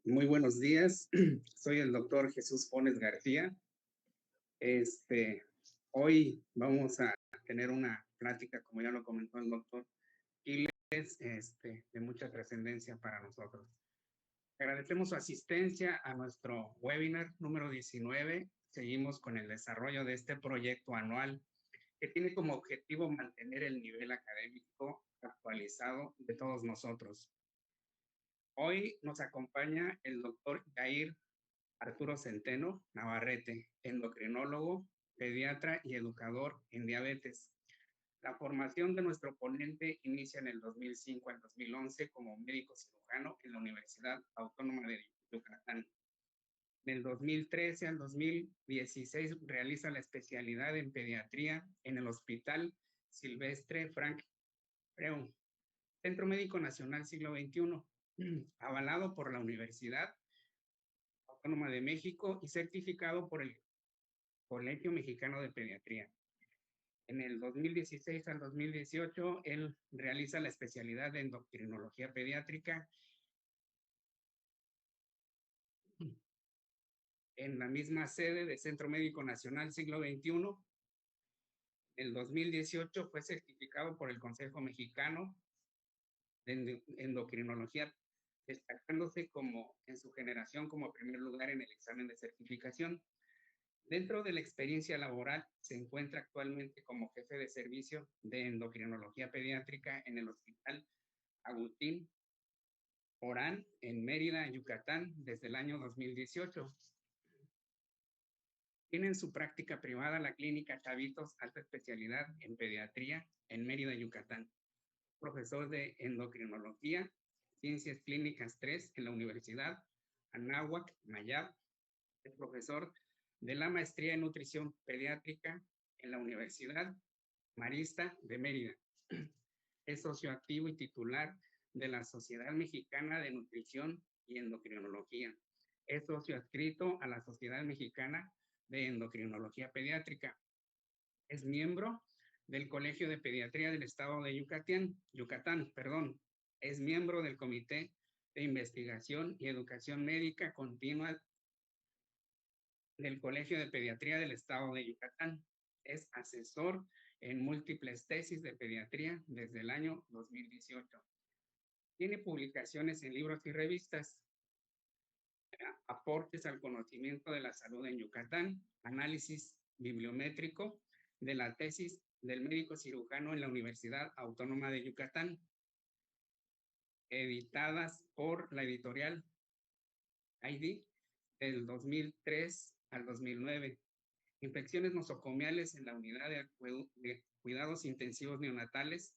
Muy buenos días. Soy el doctor Jesús Pones García. Este, Hoy vamos a tener una plática, como ya lo comentó el doctor, y es de mucha trascendencia para nosotros. Agradecemos su asistencia a nuestro webinar número 19. Seguimos con el desarrollo de este proyecto anual que tiene como objetivo mantener el nivel académico actualizado de todos nosotros. Hoy nos acompaña el doctor Jair Arturo Centeno Navarrete, endocrinólogo, pediatra y educador en diabetes. La formación de nuestro ponente inicia en el 2005 al 2011 como médico cirujano en la Universidad Autónoma de Yucatán. En el 2013 al 2016 realiza la especialidad en pediatría en el Hospital Silvestre Frank Preu, Centro Médico Nacional Siglo XXI, avalado por la Universidad Autónoma de México y certificado por el Colegio Mexicano de Pediatría. En el 2016 al 2018, él realiza la especialidad de endocrinología pediátrica en la misma sede de Centro Médico Nacional Siglo XXI. En el 2018 fue certificado por el Consejo Mexicano de Endocrinología, destacándose como en su generación como primer lugar en el examen de certificación. Dentro de la experiencia laboral, se encuentra actualmente como jefe de servicio de endocrinología pediátrica en el Hospital Agustín Orán, en Mérida, Yucatán, desde el año 2018. Tiene en su práctica privada la clínica Chavitos Alta Especialidad en Pediatría en Mérida, Yucatán. Profesor de endocrinología, Ciencias Clínicas 3 en la Universidad Anáhuac, Mayab. Es profesor de la maestría en nutrición pediátrica en la Universidad Marista de Mérida. Es socio activo y titular de la Sociedad Mexicana de Nutrición y Endocrinología. Es socio adscrito a la Sociedad Mexicana de Endocrinología Pediátrica. Es miembro del Colegio de Pediatría del Estado de Yucatán. Es miembro del Comité de Investigación y Educación Médica Continua del Colegio de Pediatría del Estado de Yucatán. Es asesor en múltiples tesis de pediatría desde el año 2018. Tiene publicaciones en libros y revistas, aportes al conocimiento de la salud en Yucatán, análisis bibliométrico de la tesis del médico cirujano en la Universidad Autónoma de Yucatán, editadas por la editorial ID del 2003 al 2009. Infecciones nosocomiales en la unidad de cuidados intensivos neonatales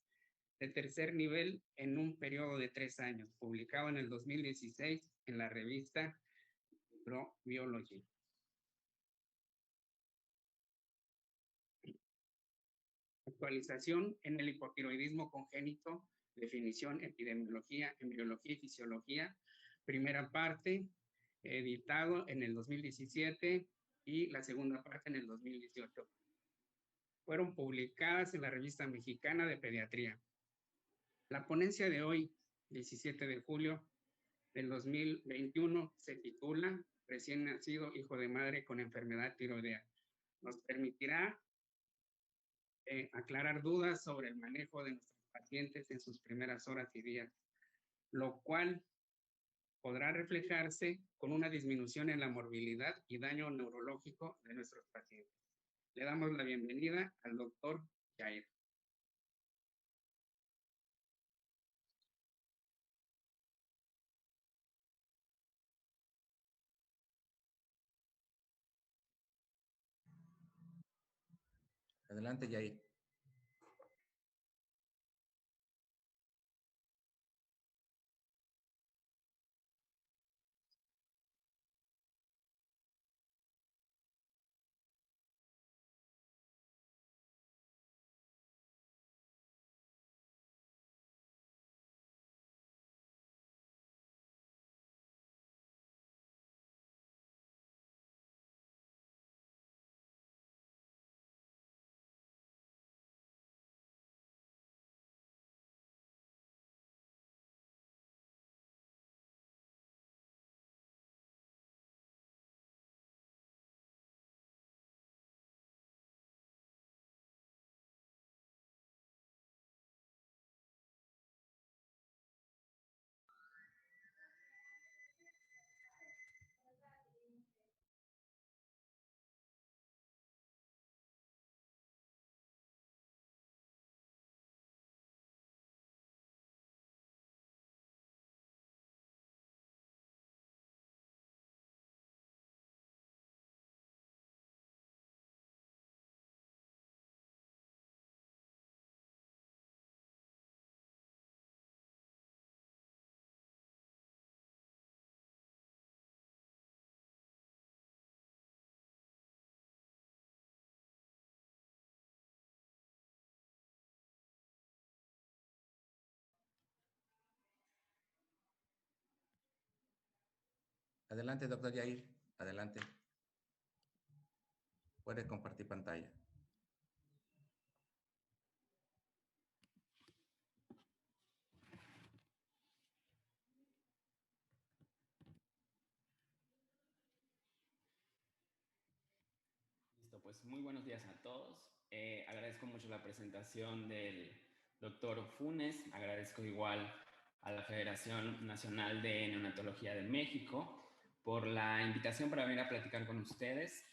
de tercer nivel en un periodo de 3 años, publicado en el 2016 en la revista Biology. Actualización en el hipotiroidismo congénito, definición, epidemiología, embriología y fisiología, primera parte, editado en el 2017 y la segunda parte en el 2018. Fueron publicadas en la Revista Mexicana de Pediatría. La ponencia de hoy, 17 de julio del 2021, se titula Recién nacido hijo de madre con enfermedad tiroidea. Nos permitirá aclarar dudas sobre el manejo de nuestros pacientes en sus primeras horas y días, lo cual podrá reflejarse con una disminución en la morbilidad y daño neurológico de nuestros pacientes. Le damos la bienvenida al doctor Jair. Adelante, Jair. Adelante, doctor Yair. Adelante. Puede compartir pantalla. Listo, pues muy buenos días a todos. Agradezco mucho la presentación del doctor Funes. Agradezco igual a la Federación Nacional de Neonatología de México por la invitación para venir a platicar con ustedes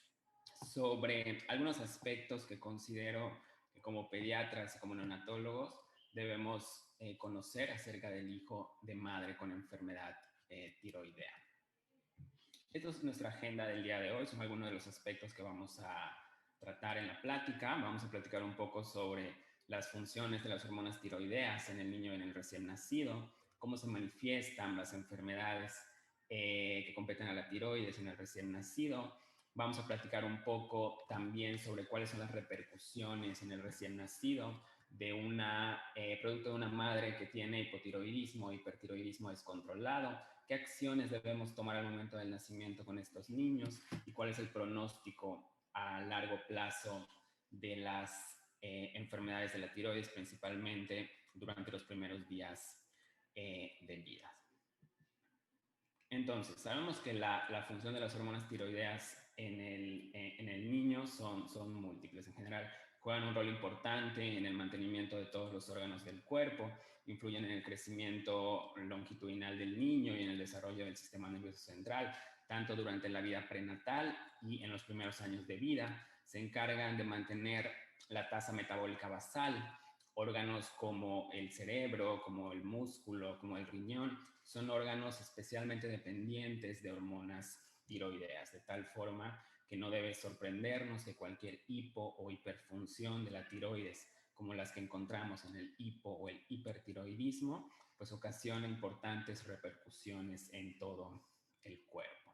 sobre algunos aspectos que considero que como pediatras y como neonatólogos debemos conocer acerca del hijo de madre con enfermedad tiroidea. Esta es nuestra agenda del día de hoy, son algunos de los aspectos que vamos a tratar en la plática. Vamos a platicar un poco sobre las funciones de las hormonas tiroideas en el niño y en el recién nacido, cómo se manifiestan las enfermedades que competen a la tiroides en el recién nacido. Vamos a platicar un poco también sobre cuáles son las repercusiones en el recién nacido de producto de una madre que tiene hipotiroidismo, hipertiroidismo descontrolado, qué acciones debemos tomar al momento del nacimiento con estos niños y cuál es el pronóstico a largo plazo de las enfermedades de la tiroides, principalmente durante los primeros días de vida. Entonces, sabemos que la función de las hormonas tiroideas en el niño son múltiples. En general, juegan un rol importante en el mantenimiento de todos los órganos del cuerpo, influyen en el crecimiento longitudinal del niño y en el desarrollo del sistema nervioso central, tanto durante la vida prenatal y en los primeros años de vida. Se encargan de mantener la tasa metabólica basal. Órganos como el cerebro, como el músculo, como el riñón, son órganos especialmente dependientes de hormonas tiroideas, de tal forma que no debe sorprendernos que cualquier hipo o hiperfunción de la tiroides, como las que encontramos en el hipo o el hipertiroidismo, pues ocasiona importantes repercusiones en todo el cuerpo.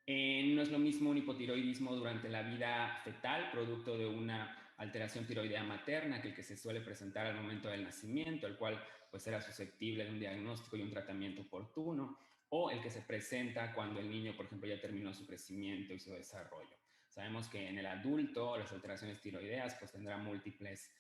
No es lo mismo un hipotiroidismo durante la vida fetal, producto de una alteración tiroidea materna, que el que se suele presentar al momento del nacimiento, el cual pues será susceptible de un diagnóstico y un tratamiento oportuno, o el que se presenta cuando el niño, por ejemplo, ya terminó su crecimiento y su desarrollo. Sabemos que en el adulto las alteraciones tiroideas pues tendrán múltiples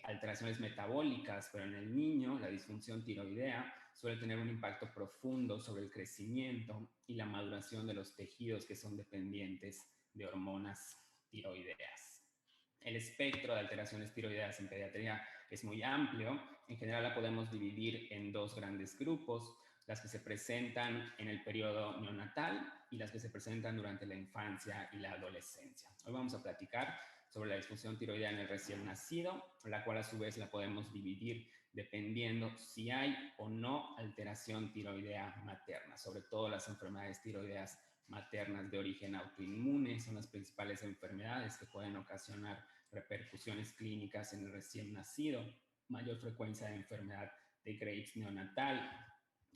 alteraciones metabólicas, pero en el niño la disfunción tiroidea suele tener un impacto profundo sobre el crecimiento y la maduración de los tejidos que son dependientes de hormonas tiroideas. El espectro de alteraciones tiroideas en pediatría es muy amplio. En general la podemos dividir en dos grandes grupos: las que se presentan en el periodo neonatal y las que se presentan durante la infancia y la adolescencia. Hoy vamos a platicar sobre la disfunción tiroidea en el recién nacido, la cual a su vez la podemos dividir dependiendo si hay o no alteración tiroidea materna. Sobre todo las enfermedades tiroideas maternas de origen autoinmune son las principales enfermedades que pueden ocasionar repercusiones clínicas en el recién nacido, mayor frecuencia de enfermedad de Graves neonatal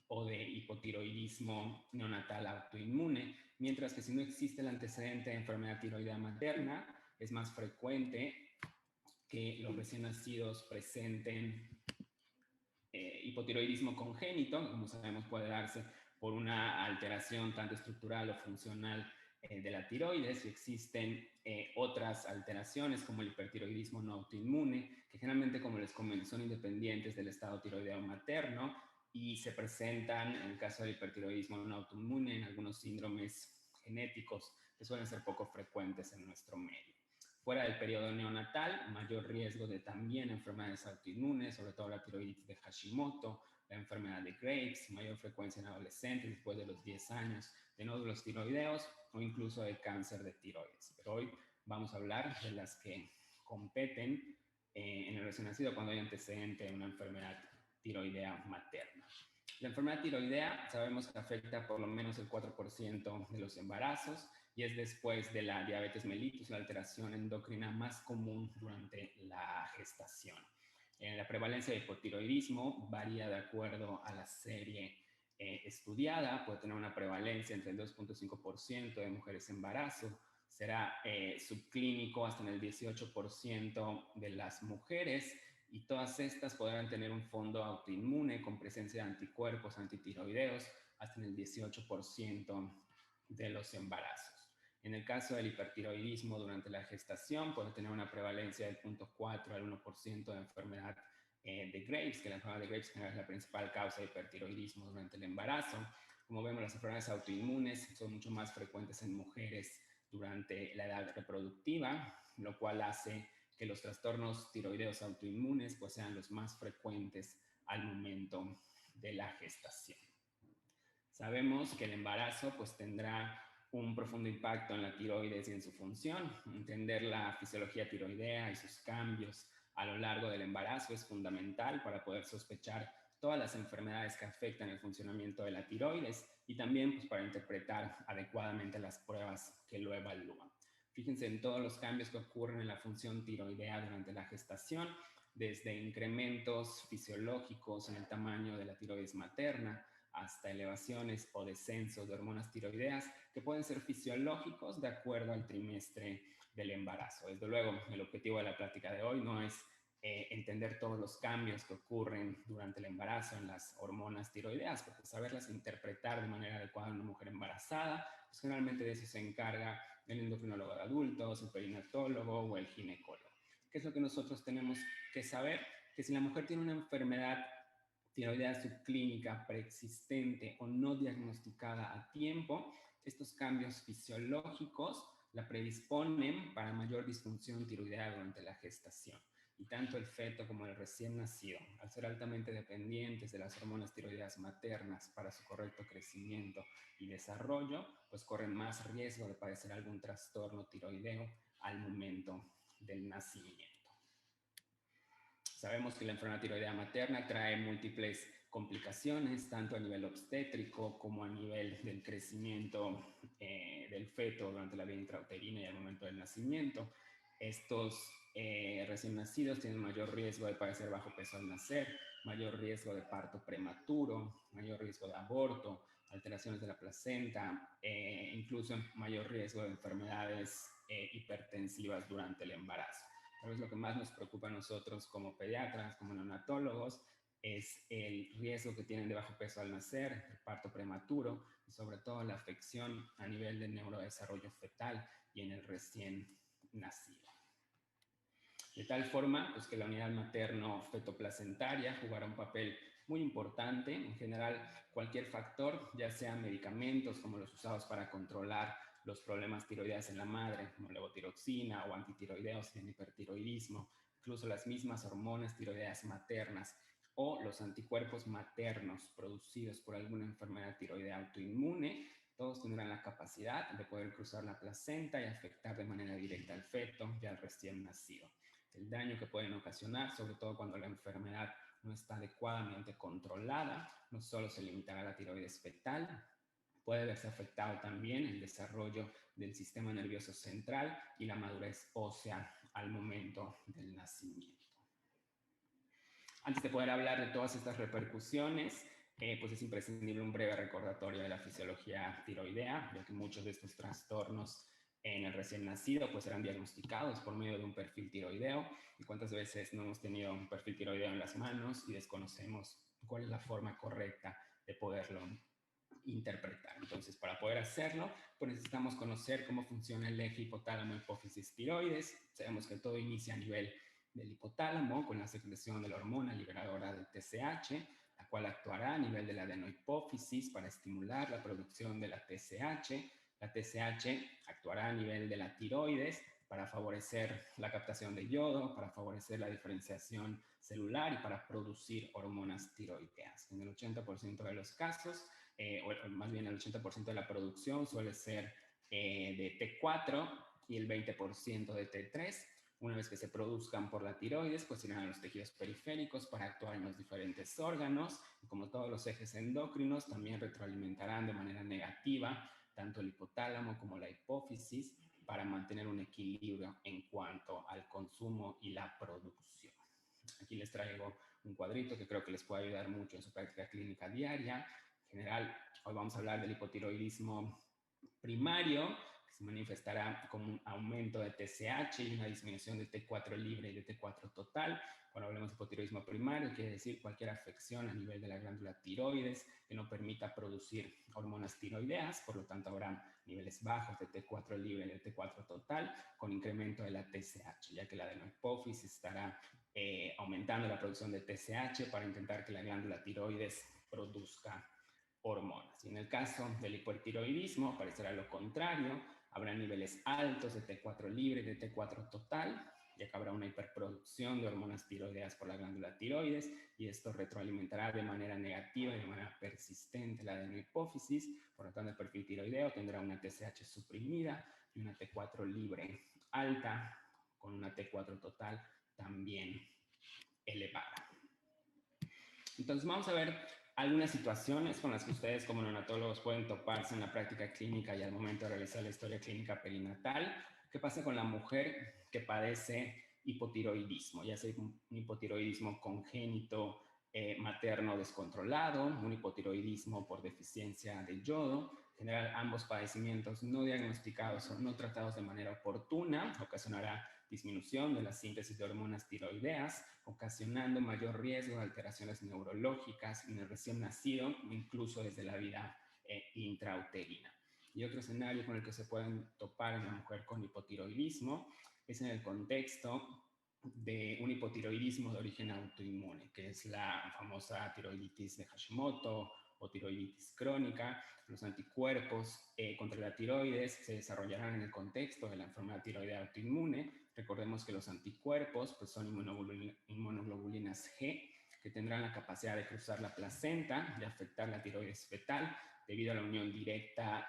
o de hipotiroidismo neonatal autoinmune, mientras que si no existe el antecedente de enfermedad tiroidea materna, es más frecuente que los recién nacidos presenten hipotiroidismo congénito. Como sabemos, puede darse por una alteración tanto estructural o funcional de la tiroides, y existen otras alteraciones como el hipertiroidismo no autoinmune, que generalmente, como les comento, son independientes del estado tiroideo materno y se presentan, en el caso del hipertiroidismo no autoinmune, en algunos síndromes genéticos que suelen ser poco frecuentes en nuestro medio. Fuera del periodo neonatal, mayor riesgo de también enfermedades autoinmunes, sobre todo la tiroiditis de Hashimoto, la enfermedad de Graves, mayor frecuencia en adolescentes después de los 10 años, de nódulos tiroideos o incluso de cáncer de tiroides. Pero hoy vamos a hablar de las que competen en el recién nacido cuando hay antecedente de una enfermedad tiroidea materna. La enfermedad tiroidea sabemos que afecta por lo menos el 4% de los embarazos, y es después de la diabetes mellitus la alteración endocrina más común durante la gestación. La prevalencia de hipotiroidismo varía de acuerdo a la serie estudiada. Puede tener una prevalencia entre el 2.5% de mujeres en embarazo, será subclínico hasta en el 18% de las mujeres, y todas estas podrán tener un fondo autoinmune con presencia de anticuerpos antitiroideos hasta en el 18% de los embarazos. En el caso del hipertiroidismo durante la gestación, puede tener una prevalencia del 0.4 al 1% de enfermedad de Graves, que la enfermedad de Graves es la principal causa de hipertiroidismo durante el embarazo. Como vemos, las enfermedades autoinmunes son mucho más frecuentes en mujeres durante la edad reproductiva, lo cual hace que los trastornos tiroideos autoinmunes pues, sean los más frecuentes al momento de la gestación. Sabemos que el embarazo pues, tendrá un profundo impacto en la tiroides y en su función. Entender la fisiología tiroidea y sus cambios a lo largo del embarazo es fundamental para poder sospechar todas las enfermedades que afectan el funcionamiento de la tiroides y también pues, para interpretar adecuadamente las pruebas que lo evalúan. Fíjense en todos los cambios que ocurren en la función tiroidea durante la gestación, desde incrementos fisiológicos en el tamaño de la tiroides materna, hasta elevaciones o descensos de hormonas tiroideas que pueden ser fisiológicos de acuerdo al trimestre del embarazo. Desde luego, el objetivo de la plática de hoy no es entender todos los cambios que ocurren durante el embarazo en las hormonas tiroideas, porque saberlas interpretar de manera adecuada en una mujer embarazada, pues generalmente de eso se encarga el endocrinólogo de adultos, el perinatólogo o el ginecólogo. ¿Qué es lo que nosotros tenemos que saber? Que si la mujer tiene una enfermedad tiroidea subclínica preexistente o no diagnosticada a tiempo, estos cambios fisiológicos la predisponen para mayor disfunción tiroidea durante la gestación. Y tanto el feto como el recién nacido, al ser altamente dependientes de las hormonas tiroideas maternas para su correcto crecimiento y desarrollo, pues corren más riesgo de padecer algún trastorno tiroideo al momento del nacimiento. Sabemos que la enfermedad tiroidea materna trae múltiples complicaciones, tanto a nivel obstétrico como a nivel del crecimiento del feto durante la vida intrauterina y al momento del nacimiento. Estos recién nacidos tienen mayor riesgo de padecer bajo peso al nacer, mayor riesgo de parto prematuro, mayor riesgo de aborto, alteraciones de la placenta, incluso mayor riesgo de enfermedades hipertensivas durante el embarazo. Tal vez lo que más nos preocupa a nosotros como pediatras, como neonatólogos, es el riesgo que tienen de bajo peso al nacer, el parto prematuro y sobre todo la afección a nivel del neurodesarrollo fetal y en el recién nacido. De tal forma pues, que la unidad materno-fetoplacentaria jugará un papel muy importante. En general, cualquier factor, ya sea medicamentos como los usados para controlar los problemas tiroideos en la madre, como levotiroxina o antitiroideos en hipertiroidismo, incluso las mismas hormonas tiroideas maternas o los anticuerpos maternos producidos por alguna enfermedad tiroidea autoinmune, todos tendrán la capacidad de poder cruzar la placenta y afectar de manera directa al feto y al recién nacido. El daño que pueden ocasionar, sobre todo cuando la enfermedad no está adecuadamente controlada, no solo se limitará a la tiroides fetal, puede verse afectado también el desarrollo del sistema nervioso central y la madurez ósea al momento del nacimiento. Antes de poder hablar de todas estas repercusiones, pues es imprescindible un breve recordatorio de la fisiología tiroidea, ya que muchos de estos trastornos en el recién nacido pues serán diagnosticados por medio de un perfil tiroideo. Y cuántas veces no hemos tenido un perfil tiroideo en las manos y desconocemos cuál es la forma correcta de poderlo interpretar. Entonces, para poder hacerlo, pues necesitamos conocer cómo funciona el eje hipotálamo-hipófisis tiroides. Sabemos que todo inicia a nivel del hipotálamo con la secreción de la hormona liberadora del TSH, la cual actuará a nivel de la adenohipófisis para estimular la producción de la TSH. La TSH actuará a nivel de la tiroides para favorecer la captación de yodo, para favorecer la diferenciación celular y para producir hormonas tiroideas. En el 80% de los casos, o más bien el 80% de la producción suele ser de T4 y el 20% de T3. Una vez que se produzcan por la tiroides, pues irán a los tejidos periféricos para actuar en los diferentes órganos. Y como todos los ejes endocrinos, también retroalimentarán de manera negativa tanto el hipotálamo como la hipófisis para mantener un equilibrio en cuanto al consumo y la producción. Aquí les traigo un cuadrito que creo que les puede ayudar mucho en su práctica clínica diaria. En general, hoy vamos a hablar del hipotiroidismo primario, que Se manifestará como un aumento de TSH y una disminución de T4 libre y de T4 total. Cuando hablamos de hipotiroidismo primario, quiere decir cualquier afección a nivel de la glándula tiroides que no permita producir hormonas tiroideas, por lo tanto habrá niveles bajos de T4 libre y de T4 total, con incremento de la TSH, ya que la adenohipófisis estará aumentando la producción de TSH para intentar que la glándula tiroides produzca hormonas. Y en el caso del hipertiroidismo parecerá lo contrario, habrá niveles altos de T4 libre y de T4 total, ya que habrá una hiperproducción de hormonas tiroideas por la glándula tiroides y esto retroalimentará de manera negativa y de manera persistente la adenohipófisis. Por lo tanto, el perfil tiroideo tendrá una TSH suprimida y una T4 libre alta con una T4 total también elevada. Entonces vamos a ver algunas situaciones con las que ustedes como neonatólogos pueden toparse en la práctica clínica y al momento de realizar la historia clínica perinatal. ¿Qué pasa con la mujer que padece hipotiroidismo? Ya sea un hipotiroidismo congénito materno descontrolado, un hipotiroidismo por deficiencia de yodo. En general, ambos padecimientos no diagnosticados o no tratados de manera oportuna ocasionará disminución de la síntesis de hormonas tiroideas, ocasionando mayor riesgo de alteraciones neurológicas en el recién nacido, incluso desde la vida intrauterina. Y otro escenario con el que se pueden topar en la mujer con hipotiroidismo es en el contexto de un hipotiroidismo de origen autoinmune, que es la famosa tiroiditis de Hashimoto o tiroiditis crónica. Los anticuerpos contra la tiroides se desarrollarán en el contexto de la enfermedad tiroidea autoinmune. Recordemos que los anticuerpos pues, son inmunoglobulinas G, que tendrán la capacidad de cruzar la placenta, de afectar la tiroides fetal, debido a la unión directa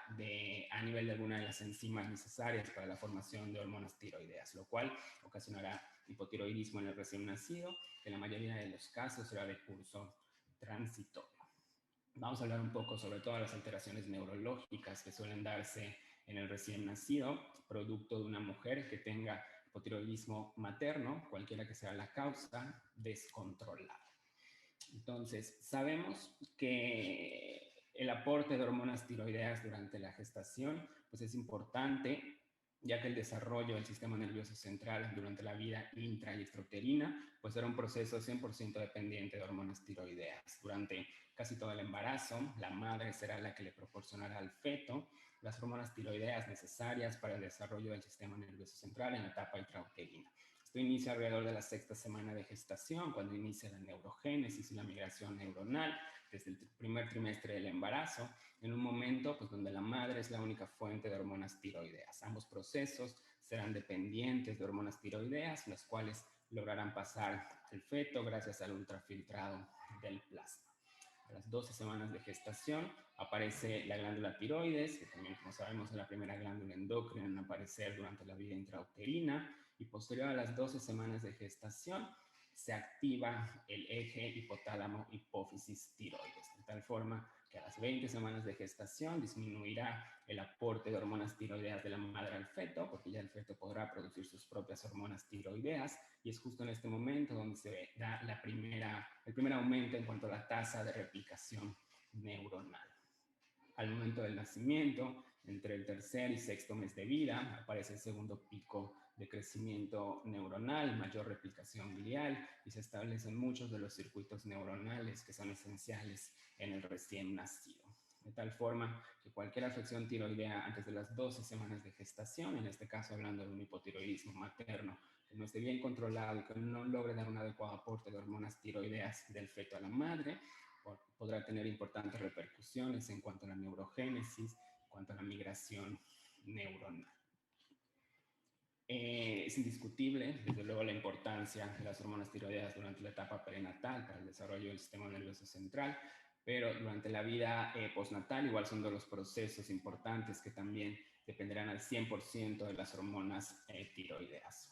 a nivel de alguna de las enzimas necesarias para la formación de hormonas tiroideas, lo cual ocasionará hipotiroidismo en el recién nacido, que en la mayoría de los casos será de curso transitorio. Vamos a hablar un poco sobre todas las alteraciones neurológicas que suelen darse en el recién nacido, producto de una mujer que tenga hipotiroidismo materno, cualquiera que sea la causa, descontrolada. Entonces, sabemos que el aporte de hormonas tiroideas durante la gestación pues es importante, ya que el desarrollo del sistema nervioso central durante la vida intra y extrauterina pues era un proceso 100% dependiente de hormonas tiroideas. Durante casi todo el embarazo, la madre será la que le proporcionará al feto las hormonas tiroideas necesarias para el desarrollo del sistema nervioso central en la etapa intrauterina. Esto inicia alrededor de la 6ª semana de gestación, cuando inicia la neurogénesis y la migración neuronal, desde el primer trimestre del embarazo, en un momento pues, donde la madre es la única fuente de hormonas tiroideas. Ambos procesos serán dependientes de hormonas tiroideas, las cuales lograrán pasar al feto gracias al ultrafiltrado del plasma. A las 12 semanas de gestación aparece la glándula tiroides, que también, como sabemos, es la primera glándula endocrina en aparecer durante la vida intrauterina, y posterior a las 12 semanas de gestación se activa el eje hipotálamo-hipófisis tiroides, de tal forma que a las 20 semanas de gestación disminuirá el aporte de hormonas tiroideas de la madre al feto, porque ya el feto podrá producir sus propias hormonas tiroideas, y es justo en este momento donde se da el primer aumento en cuanto a la tasa de replicación neuronal. Al momento del nacimiento, entre el 3er y 6º mes de vida, aparece el segundo pico de crecimiento neuronal, mayor replicación glial, y se establecen muchos de los circuitos neuronales que son esenciales en el recién nacido. De tal forma que cualquier afección tiroidea antes de las 12 semanas de gestación, en este caso hablando de un hipotiroidismo materno, que no esté bien controlado y que no logre dar un adecuado aporte de hormonas tiroideas del feto a la madre, podrá tener importantes repercusiones en cuanto a la neurogénesis, en cuanto a la migración neuronal. Es indiscutible, desde luego, la importancia de las hormonas tiroideas durante la etapa prenatal para el desarrollo del sistema nervioso central, pero durante la vida postnatal igual son de los procesos importantes que también dependerán al 100% de las hormonas tiroideas.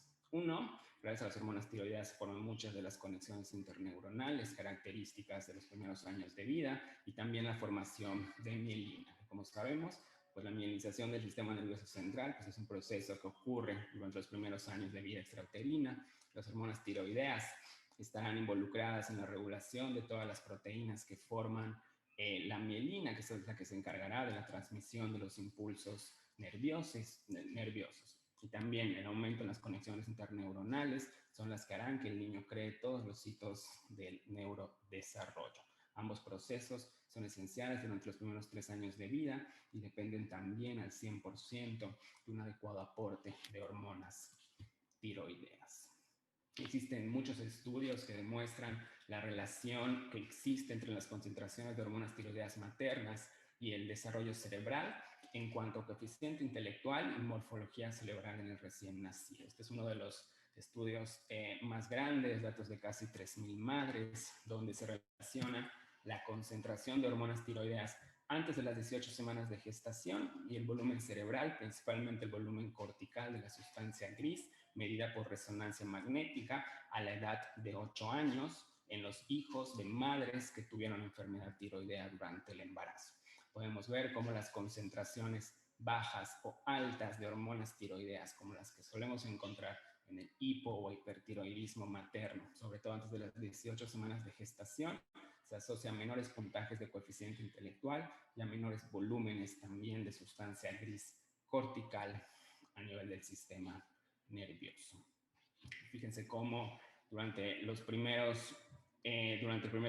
Gracias a las hormonas tiroideas se forman muchas de las conexiones interneuronales características de los primeros años de vida y también la formación de mielina. Como sabemos, pues la mielinización del sistema nervioso central pues es un proceso que ocurre durante los primeros años de vida extrauterina. Las hormonas tiroideas estarán involucradas en la regulación de todas las proteínas que forman la mielina, que es la que se encargará de la transmisión de los impulsos nerviosos. Y también el aumento en las conexiones interneuronales son las que harán que el niño cree todos los hitos del neurodesarrollo. Ambos procesos son esenciales durante los primeros 3 años de vida y dependen también al 100% de un adecuado aporte de hormonas tiroideas. Existen muchos estudios que demuestran la relación que existe entre las concentraciones de hormonas tiroideas maternas y el desarrollo cerebral en cuanto a coeficiente intelectual y morfología cerebral en el recién nacido. Este es uno de los estudios más grandes, datos de casi 3.000 madres, donde se relaciona la concentración de hormonas tiroideas antes de las 18 semanas de gestación y el volumen cerebral, principalmente el volumen cortical de la sustancia gris, medida por resonancia magnética a la edad de 8 años en los hijos de madres que tuvieron enfermedad tiroidea durante el embarazo. Podemos ver cómo las concentraciones bajas o altas de hormonas tiroideas, como las que solemos encontrar en el hipo o hipertiroidismo materno, sobre todo antes de las 18 semanas de gestación, se asocia a menores puntajes de coeficiente intelectual y a menores volúmenes también de sustancia gris cortical a nivel del sistema nervioso. Fíjense cómo durante el primer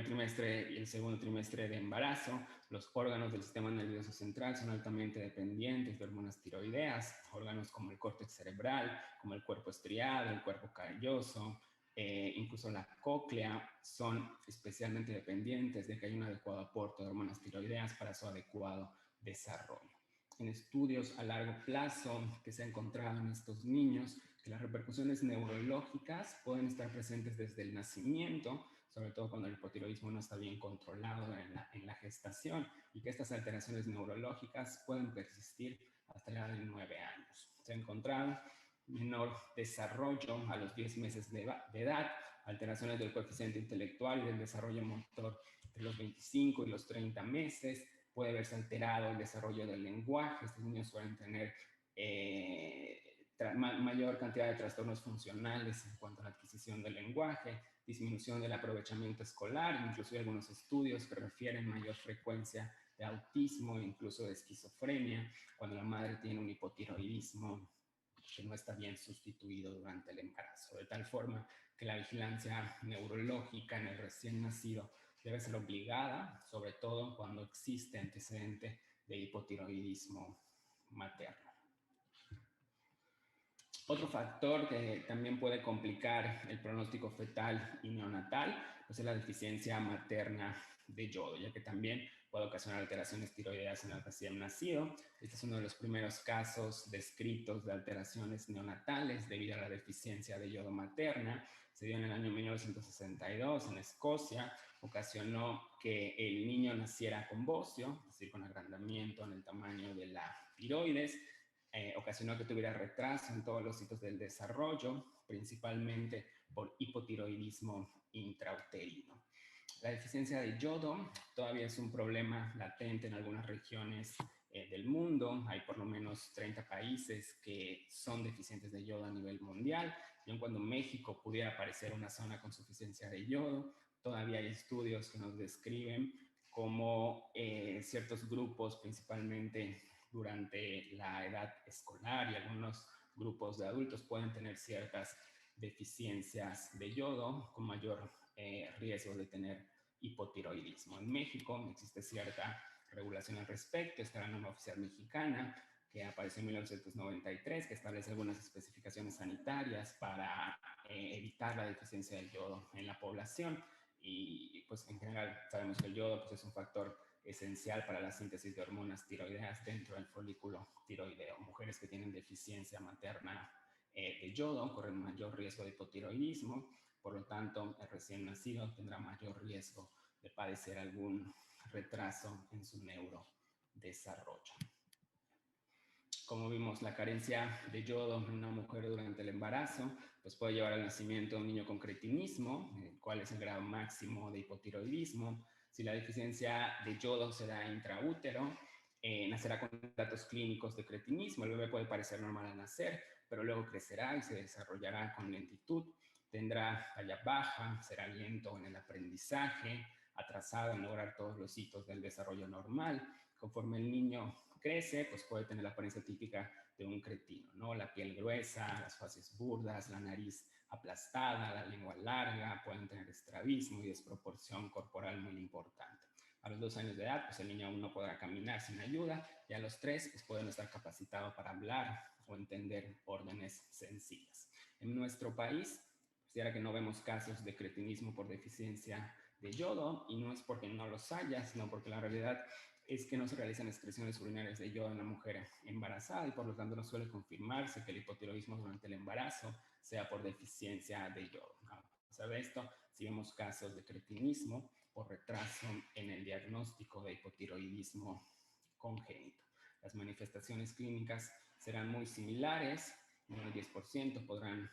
trimestre y el segundo trimestre de embarazo, los órganos del sistema nervioso central son altamente dependientes de hormonas tiroideas, órganos como el córtex cerebral, como el cuerpo estriado, el cuerpo calloso, incluso la cóclea, son especialmente dependientes de que haya un adecuado aporte de hormonas tiroideas para su adecuado desarrollo. En estudios a largo plazo que se ha encontrado en estos niños, que las repercusiones neurológicas pueden estar presentes desde el nacimiento, sobre todo cuando el hipotiroidismo no está bien controlado en la gestación, y que estas alteraciones neurológicas pueden persistir hasta la edad de 9 años. Se ha encontrado menor desarrollo a los 10 meses de edad, alteraciones del coeficiente intelectual y del desarrollo motor entre los 25 y los 30 meses, puede verse alterado el desarrollo del lenguaje. Estos niños suelen tener mayor cantidad de trastornos funcionales en cuanto a la adquisición del lenguaje, disminución del aprovechamiento escolar, incluso hay algunos estudios que refieren mayor frecuencia de autismo e incluso de esquizofrenia cuando la madre tiene un hipotiroidismo que no está bien sustituido durante el embarazo, de tal forma que la vigilancia neurológica en el recién nacido debe ser obligada, sobre todo cuando existe antecedente de hipotiroidismo materno. Otro factor que también puede complicar el pronóstico fetal y neonatal pues es la deficiencia materna de yodo, ya que también puede ocasionar alteraciones tiroideas en el recién nacido. Este es uno de los primeros casos descritos de alteraciones neonatales debido a la deficiencia de yodo materna. Se dio en el año 1962 en Escocia, ocasionó que el niño naciera con bocio, es decir, con agrandamiento en el tamaño de la tiroides. Ocasionó que tuviera retraso en todos los hitos del desarrollo, principalmente por hipotiroidismo intrauterino. La deficiencia de yodo todavía es un problema latente en algunas regiones del mundo. Hay por lo menos 30 países que son deficientes de yodo a nivel mundial. Y aun cuando México pudiera parecer una zona con suficiencia de yodo, todavía hay estudios que nos describen cómo ciertos grupos, principalmente durante la edad escolar y algunos grupos de adultos, pueden tener ciertas deficiencias de yodo con mayor riesgo de tener hipotiroidismo. En México existe cierta regulación al respecto. Está la norma oficial mexicana que apareció en 1993, que establece algunas especificaciones sanitarias para evitar la deficiencia del yodo en la población. Y pues en general sabemos que el yodo pues, es un factor esencial para la síntesis de hormonas tiroideas dentro del folículo tiroideo. Mujeres que tienen deficiencia materna de yodo corren mayor riesgo de hipotiroidismo, por lo tanto el recién nacido tendrá mayor riesgo de padecer algún retraso en su neurodesarrollo. Como vimos, la carencia de yodo en una mujer durante el embarazo pues puede llevar al nacimiento de un niño con cretinismo, cuál es el grado máximo de hipotiroidismo. Si la deficiencia de yodo se da intraútero, nacerá con datos clínicos de cretinismo. El bebé puede parecer normal al nacer, pero luego crecerá y se desarrollará con lentitud. Tendrá talla baja, será lento en el aprendizaje, atrasado en lograr todos los hitos del desarrollo normal. Conforme el niño crece, pues puede tener la apariencia típica de un cretino, ¿no? La piel gruesa, las faces burdas, la nariz aplastada, la lengua larga, pueden tener estrabismo y desproporción corporal muy importante. A los 2 años de edad, pues el niño aún no podrá caminar sin ayuda, y a los 3, pues puede no estar capacitado para hablar o entender órdenes sencillas. En nuestro país, considera que no vemos casos de cretinismo por deficiencia de yodo, y no es porque no los haya, sino porque la realidad es que no se realizan excreciones urinarias de yodo en la mujer embarazada, y por lo tanto no suele confirmarse que el hipotiroidismo durante el embarazo sea por deficiencia de yodo. A pesar de esto, si vemos casos de cretinismo por retraso en el diagnóstico de hipotiroidismo congénito. Las manifestaciones clínicas serán muy similares, en el 10% podrán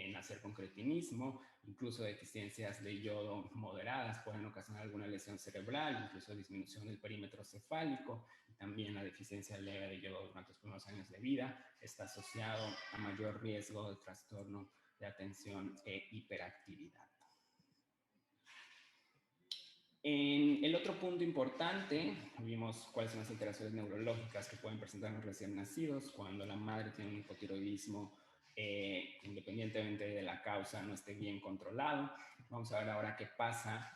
nacer con cretinismo, incluso deficiencias de yodo moderadas pueden ocasionar alguna lesión cerebral, incluso disminución del perímetro cefálico, y también la deficiencia leve de yodo durante los primeros años de vida está asociado a mayor riesgo de trastorno de atención e hiperactividad. En el otro punto importante, vimos cuáles son las alteraciones neurológicas que pueden presentar los recién nacidos cuando la madre tiene un hipotiroidismo, independientemente de la causa, no esté bien controlado. Vamos a ver ahora qué pasa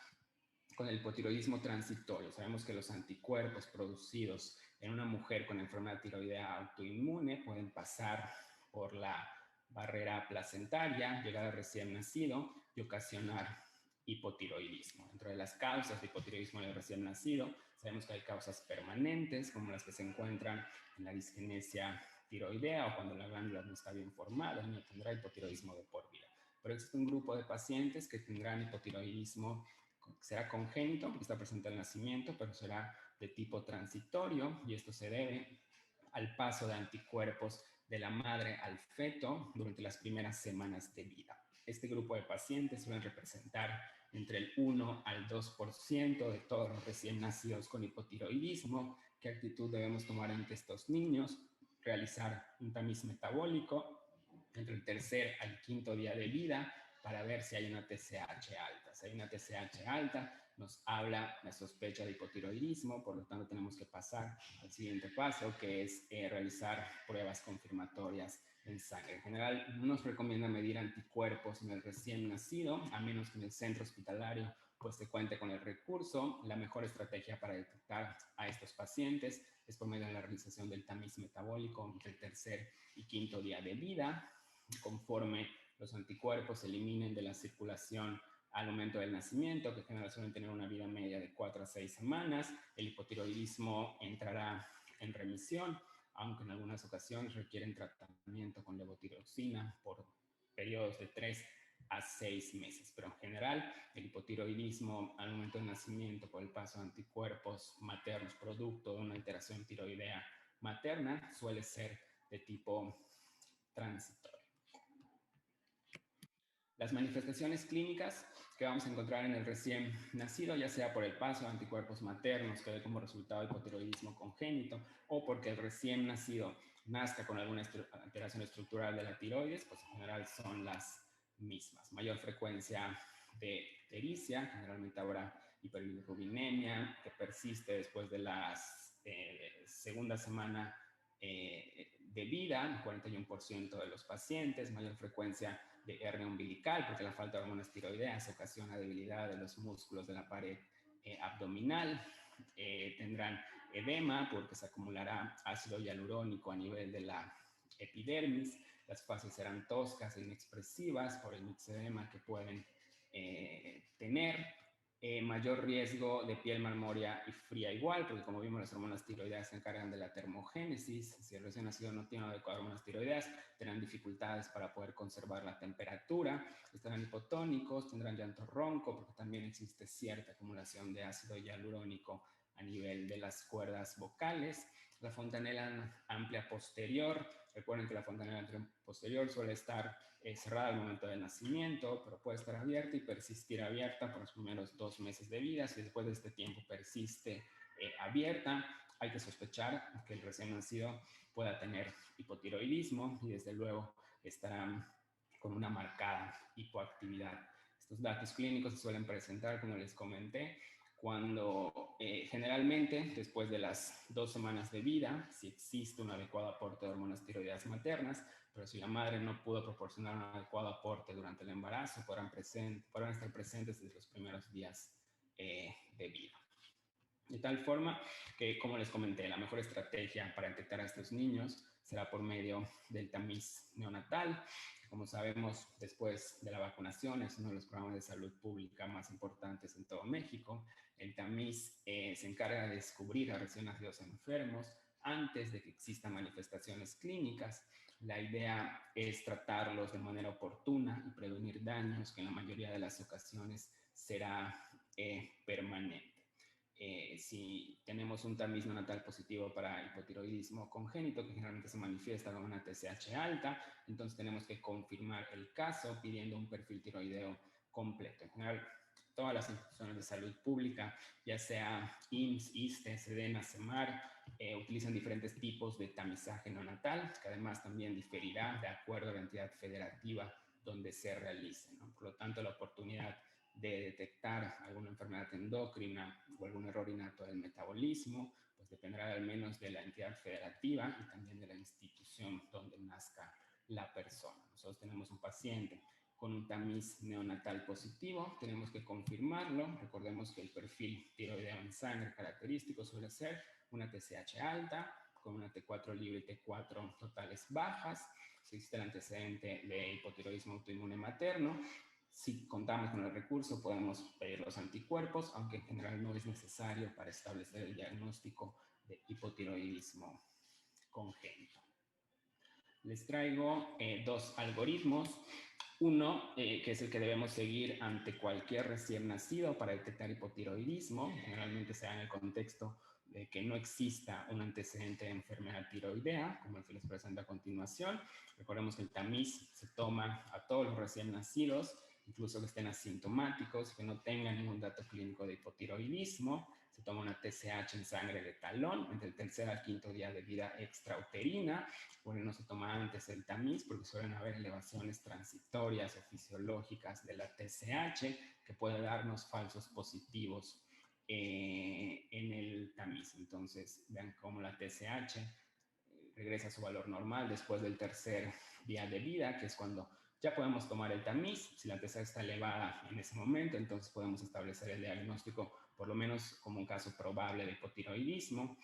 con el hipotiroidismo transitorio. Sabemos que los anticuerpos producidos en una mujer con enfermedad tiroidea autoinmune pueden pasar por la barrera placentaria, llegar al recién nacido y ocasionar hipotiroidismo. Dentro de las causas de hipotiroidismo en el recién nacido, sabemos que hay causas permanentes, como las que se encuentran en la disgenesia tiroidea o cuando la glándula no está bien formada, el niño tendrá hipotiroidismo de por vida. Pero existe un grupo de pacientes que tendrán hipotiroidismo, será congénito, porque está presente al nacimiento, pero será de tipo transitorio, y esto se debe al paso de anticuerpos de la madre al feto durante las primeras semanas de vida. Este grupo de pacientes suelen representar entre el 1 al 2% de todos los recién nacidos con hipotiroidismo. ¿Qué actitud debemos tomar ante estos niños? Realizar un tamiz metabólico entre el tercer al quinto día de vida para ver si hay una TSH alta. Si hay una TSH alta, nos habla la sospecha de hipotiroidismo, por lo tanto tenemos que pasar al siguiente paso, que es realizar pruebas confirmatorias en sangre. En general, no nos recomienda medir anticuerpos en el recién nacido, a menos que en el centro hospitalario pues se cuente con el recurso. La mejor estrategia para detectar a estos pacientes es por medio de la realización del tamiz metabólico entre el tercer y quinto día de vida. Conforme los anticuerpos se eliminen de la circulación al momento del nacimiento, que generalmente suelen tener una vida media de 4 a 6 semanas, el hipotiroidismo entrará en remisión, aunque en algunas ocasiones requieren tratamiento con levotiroxina por periodos de 3 a 6 meses. Pero en general, el hipotiroidismo al momento del nacimiento por el paso de anticuerpos maternos producto de una alteración tiroidea materna suele ser de tipo transitorio. Las manifestaciones clínicas que vamos a encontrar en el recién nacido, ya sea por el paso de anticuerpos maternos que dé como resultado hipotiroidismo congénito o porque el recién nacido nazca con alguna alteración estructural de la tiroides, pues en general son las mismas. Mayor frecuencia de ictericia, generalmente habrá hiperbilirubinemia que persiste después de la segunda semana de vida, el 41% de los pacientes, mayor frecuencia de hernia umbilical, porque la falta de hormonas tiroideas ocasiona debilidad de los músculos de la pared abdominal. Tendrán edema porque se acumulará ácido hialurónico a nivel de la epidermis. Las fases serán toscas e inexpresivas por el mixedema que pueden tener. Mayor riesgo de piel marmórea y fría igual, porque como vimos las hormonas tiroideas se encargan de la termogénesis. Si el recién nacido no tiene adecuadas hormonas tiroideas, tendrán dificultades para poder conservar la temperatura, estarán hipotónicos, tendrán llanto ronco, porque también existe cierta acumulación de ácido hialurónico a nivel de las cuerdas vocales. La fontanela amplia posterior, recuerden que la fontanela amplia posterior suele estar cerrada al momento del nacimiento, pero puede estar abierta y persistir abierta por los primeros 2 meses de vida. Si después de este tiempo persiste abierta, hay que sospechar que el recién nacido pueda tener hipotiroidismo y desde luego estarán con una marcada hipoactividad. Estos datos clínicos se suelen presentar, como les comenté, cuando generalmente después de las 2 semanas de vida, si existe un adecuado aporte de hormonas tiroideas maternas, pero si la madre no pudo proporcionar un adecuado aporte durante el embarazo, podrán estar presentes desde los primeros días de vida. De tal forma que, como les comenté, la mejor estrategia para detectar a estos niños será por medio del tamiz neonatal. Como sabemos, después de la vacunación, es uno de los programas de salud pública más importantes en todo México. El tamiz se encarga de descubrir a recién nacidos enfermos antes de que existan manifestaciones clínicas. La idea es tratarlos de manera oportuna y prevenir daños que en la mayoría de las ocasiones será permanente. Si tenemos un tamiz neonatal positivo para hipotiroidismo congénito, que generalmente se manifiesta con una TSH alta, entonces tenemos que confirmar el caso pidiendo un perfil tiroideo completo. En general, todas las instituciones de salud pública, ya sea IMSS, ISSSTE, SEDENA, CEMAR, utilizan diferentes tipos de tamizaje neonatal, que además también diferirá de acuerdo a la entidad federativa donde se realice, ¿no? Por lo tanto, la oportunidad de detectar alguna enfermedad endocrina o algún error innato del metabolismo, pues dependerá al menos de la entidad federativa y también de la institución donde nazca la persona. Nosotros tenemos un paciente con un tamiz neonatal positivo, tenemos que confirmarlo. Recordemos que el perfil tiroideo en sangre característico suele ser una TSH alta, con una T4 libre y T4 totales bajas. Si existe el antecedente de hipotiroidismo autoinmune materno, si contamos con el recurso, podemos pedir los anticuerpos, aunque en general no es necesario para establecer el diagnóstico de hipotiroidismo congénito. Les traigo 2 algoritmos. Uno, que es el que debemos seguir ante cualquier recién nacido para detectar hipotiroidismo. Generalmente se da en el contexto de que no exista un antecedente de enfermedad tiroidea, como el que les presento a continuación. Recordemos que el tamiz se toma a todos los recién nacidos, incluso que estén asintomáticos, que no tengan ningún dato clínico de hipotiroidismo. Se toma una TSH en sangre de talón entre el tercer al quinto día de vida extrauterina. Bueno, no se toma antes el tamiz porque suelen haber elevaciones transitorias o fisiológicas de la TSH que puede darnos falsos positivos en el tamiz. Entonces, vean cómo la TSH regresa a su valor normal después del tercer día de vida, que es cuando ya podemos tomar el tamiz. Si la TSH está elevada en ese momento, entonces podemos establecer el diagnóstico, por lo menos como un caso probable de hipotiroidismo.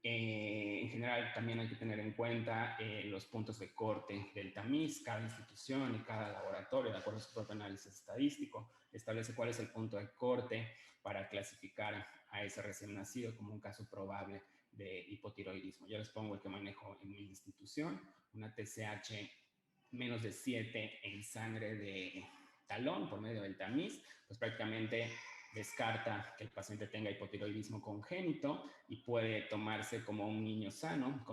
En general, también hay que tener en cuenta los puntos de corte del tamiz. Cada institución y cada laboratorio, de acuerdo a su propio análisis estadístico, establece cuál es el punto de corte para clasificar a ese recién nacido como un caso probable de hipotiroidismo. Yo les pongo el que manejo en mi institución, una TSH menos de 7 en sangre de talón por medio del tamiz, pues prácticamente descarta que el paciente tenga hipotiroidismo congénito y puede tomarse como un niño sano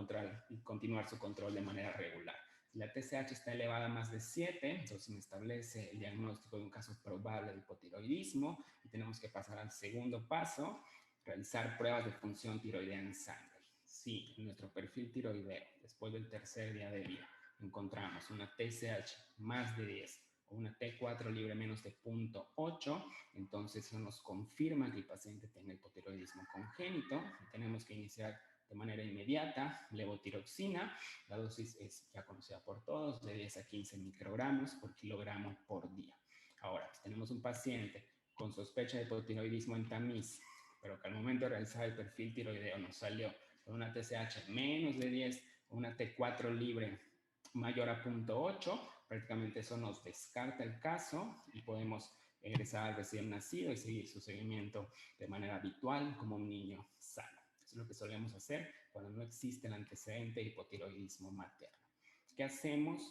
y continuar su control de manera regular. Si la TSH está elevada a más de 7, entonces me establece el diagnóstico de un caso probable de hipotiroidismo y tenemos que pasar al segundo paso, realizar pruebas de función tiroidea en sangre. Si en nuestro perfil tiroideo, después del tercer día de vida, encontramos una TSH más de 10 o una T4 libre menos de 0.8, entonces eso nos confirma que el paciente tiene hipotiroidismo congénito y tenemos que iniciar de manera inmediata levotiroxina. La dosis es ya conocida por todos, de 10 a 15 microgramos por kilogramo por día. Ahora, si tenemos un paciente con sospecha de hipotiroidismo en tamiz, pero que al momento de realizar el perfil tiroideo nos salió con una TSH menos de 10 o una T4 libre mayor a 0.8, prácticamente eso nos descarta el caso y podemos ingresar al recién nacido y seguir su seguimiento de manera habitual como un niño sano. Eso es lo que solemos hacer cuando no existe el antecedente de hipotiroidismo materno. ¿Qué hacemos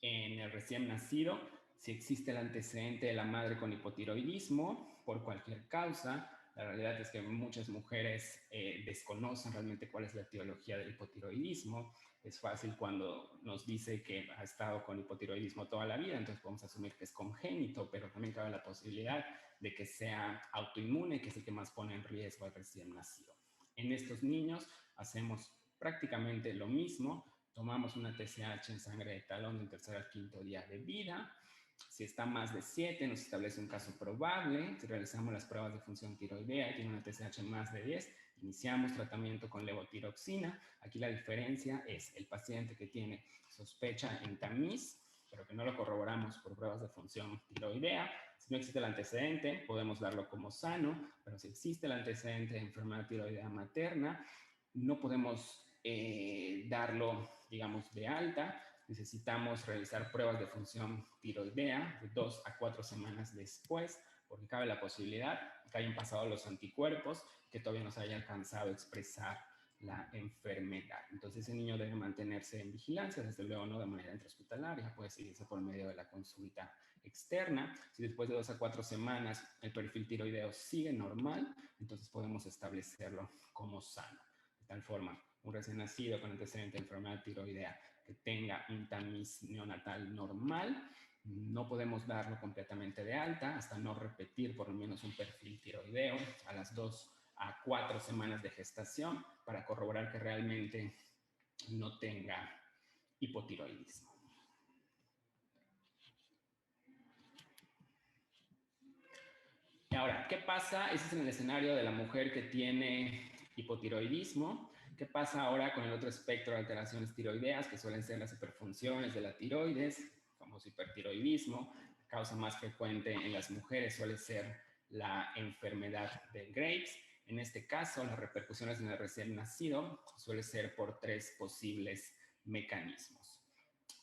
en el recién nacido? Si existe el antecedente de la madre con hipotiroidismo por cualquier causa, la realidad es que muchas mujeres desconocen realmente cuál es la etiología del hipotiroidismo. Es fácil cuando nos dice que ha estado con hipotiroidismo toda la vida, entonces podemos asumir que es congénito, pero también cabe la posibilidad de que sea autoinmune, que es el que más pone en riesgo al recién nacido. En estos niños hacemos prácticamente lo mismo. Tomamos una TSH en sangre de talón del tercer al quinto día de vida. Si está más de 7, nos establece un caso probable. Si realizamos las pruebas de función tiroidea y tiene una TSH más de 10, iniciamos tratamiento con levotiroxina. Aquí la diferencia es el paciente que tiene sospecha en tamiz, pero que no lo corroboramos por pruebas de función tiroidea. Si no existe el antecedente, podemos darlo como sano, pero si existe el antecedente de enfermedad tiroidea materna, no podemos darlo, digamos, de alta. Necesitamos realizar pruebas de función tiroidea de 2 a 4 semanas después, porque cabe la posibilidad que hayan pasado los anticuerpos, que todavía no se haya alcanzado a expresar la enfermedad. Entonces, ese niño debe mantenerse en vigilancia, desde luego no de manera intrahospitalaria, puede seguirse por medio de la consulta externa. Si después de 2 a 4 semanas el perfil tiroideo sigue normal, entonces podemos establecerlo como sano. De tal forma, un recién nacido con antecedente de enfermedad tiroidea que tenga un tamiz neonatal normal, no podemos darlo completamente de alta hasta no repetir por lo menos un perfil tiroideo a las 2 a 4 semanas de gestación para corroborar que realmente no tenga hipotiroidismo. Ahora, ¿qué pasa? Ese es en el escenario de la mujer que tiene hipotiroidismo. ¿Qué pasa ahora con el otro espectro de alteraciones tiroideas, que suelen ser las hiperfunciones de la tiroides, famoso hipertiroidismo? La causa más frecuente en las mujeres suele ser la enfermedad de Graves. En este caso, las repercusiones en el recién nacido suele ser por 3 posibles mecanismos.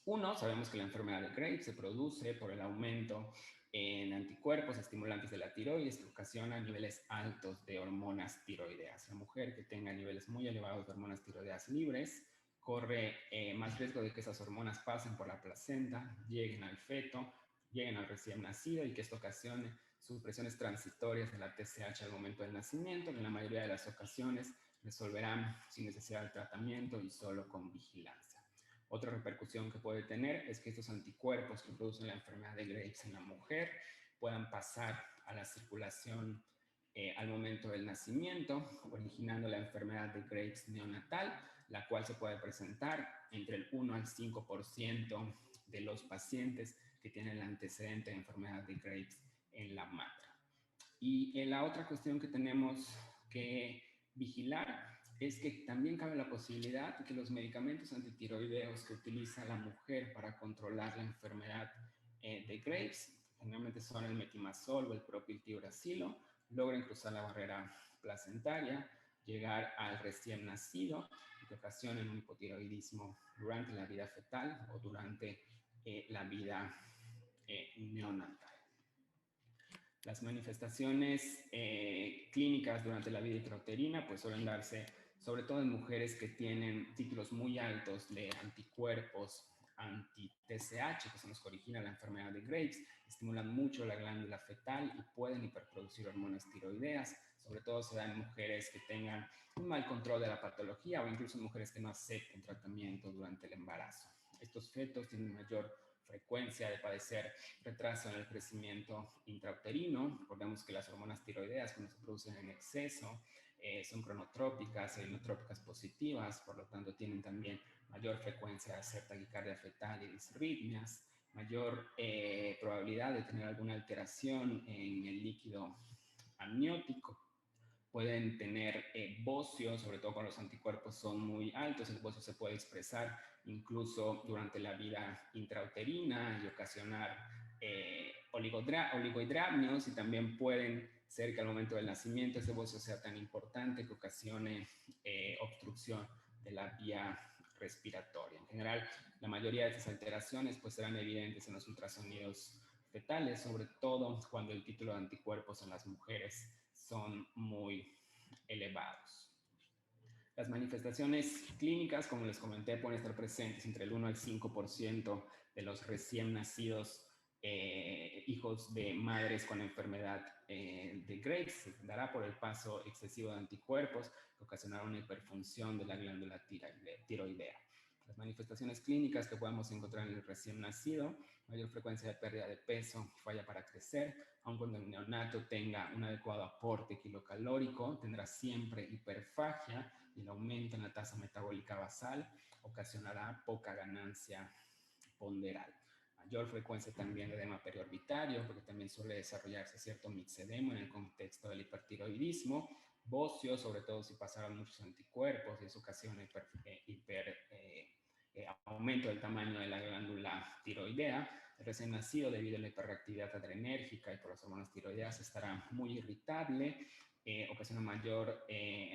Uno, sabemos que la enfermedad de Graves se produce por el aumento en anticuerpos estimulantes de la tiroides que ocasiona niveles altos de hormonas tiroideas. La mujer que tenga niveles muy elevados de hormonas tiroideas libres corre más riesgo de que esas hormonas pasen por la placenta, lleguen al feto, lleguen al recién nacido y que esto ocasione supresiones transitorias de la TSH al momento del nacimiento, que en la mayoría de las ocasiones resolverán sin necesidad de tratamiento y solo con vigilancia. Otra repercusión que puede tener es que estos anticuerpos que producen la enfermedad de Graves en la mujer puedan pasar a la circulación al momento del nacimiento, originando la enfermedad de Graves neonatal, la cual se puede presentar entre el 1 al 5% de los pacientes que tienen el antecedente de enfermedad de Graves en la madre. Y la otra cuestión que tenemos que vigilar es que también cabe la posibilidad de que los medicamentos antitiroideos que utiliza la mujer para controlar la enfermedad de Graves, generalmente son el metimazol o el propiltiuracilo, logren cruzar la barrera placentaria, llegar al recién nacido y que ocasionen un hipotiroidismo durante la vida fetal o durante la vida neonatal. Las manifestaciones clínicas durante la vida intrauterina pues suelen darse sobre todo en mujeres que tienen títulos muy altos de anticuerpos anti-TSH, que son los que originan la enfermedad de Graves, estimulan mucho la glándula fetal y pueden hiperproducir hormonas tiroideas. Sobre todo se dan en mujeres que tengan un mal control de la patología o incluso en mujeres que no acepten tratamiento durante el embarazo. Estos fetos tienen mayor frecuencia de padecer retraso en el crecimiento intrauterino. Recordemos que las hormonas tiroideas, cuando se producen en exceso, son cronotrópicas e inotrópicas positivas, por lo tanto tienen también mayor frecuencia de hacer taquicardia fetal y disarritmias, mayor probabilidad de tener alguna alteración en el líquido amniótico. Pueden tener bocio, sobre todo cuando los anticuerpos son muy altos. El bocio se puede expresar incluso durante la vida intrauterina y ocasionar oligohidramnios, y también pueden ser que al momento del nacimiento ese bocio sea tan importante que ocasione obstrucción de la vía respiratoria. En general, la mayoría de estas alteraciones pues serán evidentes en los ultrasonidos fetales, sobre todo cuando el título de anticuerpos en las mujeres son muy elevados. Las manifestaciones clínicas, como les comenté, pueden estar presentes entre el 1 al 5% de los recién nacidos hijos de madres con enfermedad de Graves. Se dará por el paso excesivo de anticuerpos que ocasionará una hiperfunción de la glándula tiroidea. Las manifestaciones clínicas que podemos encontrar en el recién nacido: mayor frecuencia de pérdida de peso, falla para crecer, aun cuando el neonato tenga un adecuado aporte kilocalórico, tendrá siempre hiperfagia y el aumento en la tasa metabólica basal ocasionará poca ganancia ponderal. mayor frecuencia también de edema periorbitario, porque también suele desarrollarse cierto mixedema en el contexto del hipertiroidismo, bocio, sobre todo si pasaron muchos anticuerpos, y eso ocasiona aumento del tamaño de la glándula tiroidea. El recién nacido, debido a la hiperreactividad adrenérgica y por las hormonas tiroideas, estará muy irritable, ocasiona mayor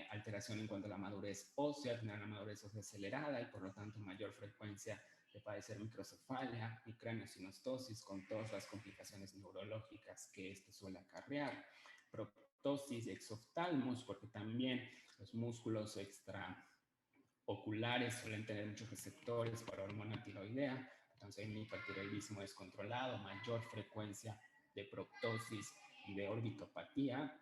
alteración en cuanto a la madurez ósea, tendrá una madurez ósea acelerada y por lo tanto mayor frecuencia de padecer microcefalia y craniosinostosis con todas las complicaciones neurológicas que esto suele acarrear. Proptosis y exoftalmos, porque también los músculos extraoculares suelen tener muchos receptores para hormona tiroidea, entonces hay un hipertiroidismo descontrolado, mayor frecuencia de proptosis y de orbitopatía.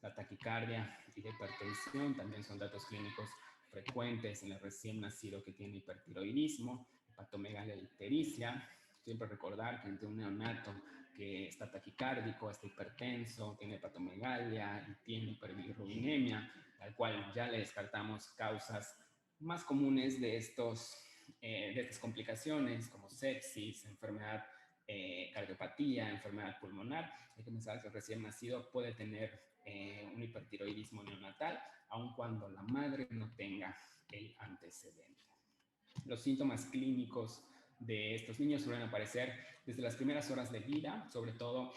La taquicardia y la hipertensión también son datos clínicos frecuentes en el recién nacido que tiene hipertiroidismo. Hepatomegalia y ictericia. Siempre recordar que ante un neonato que está taquicárdico, está hipertenso, tiene hepatomegalia y tiene hiperbilirubinemia, al cual ya le descartamos causas más comunes de estas complicaciones como sepsis, enfermedad cardiopatía, enfermedad pulmonar. Hay que pensar que el recién nacido puede tener un hipertiroidismo neonatal, aun cuando la madre no tenga el antecedente. Los síntomas clínicos de estos niños suelen aparecer desde las primeras horas de vida, sobre todo,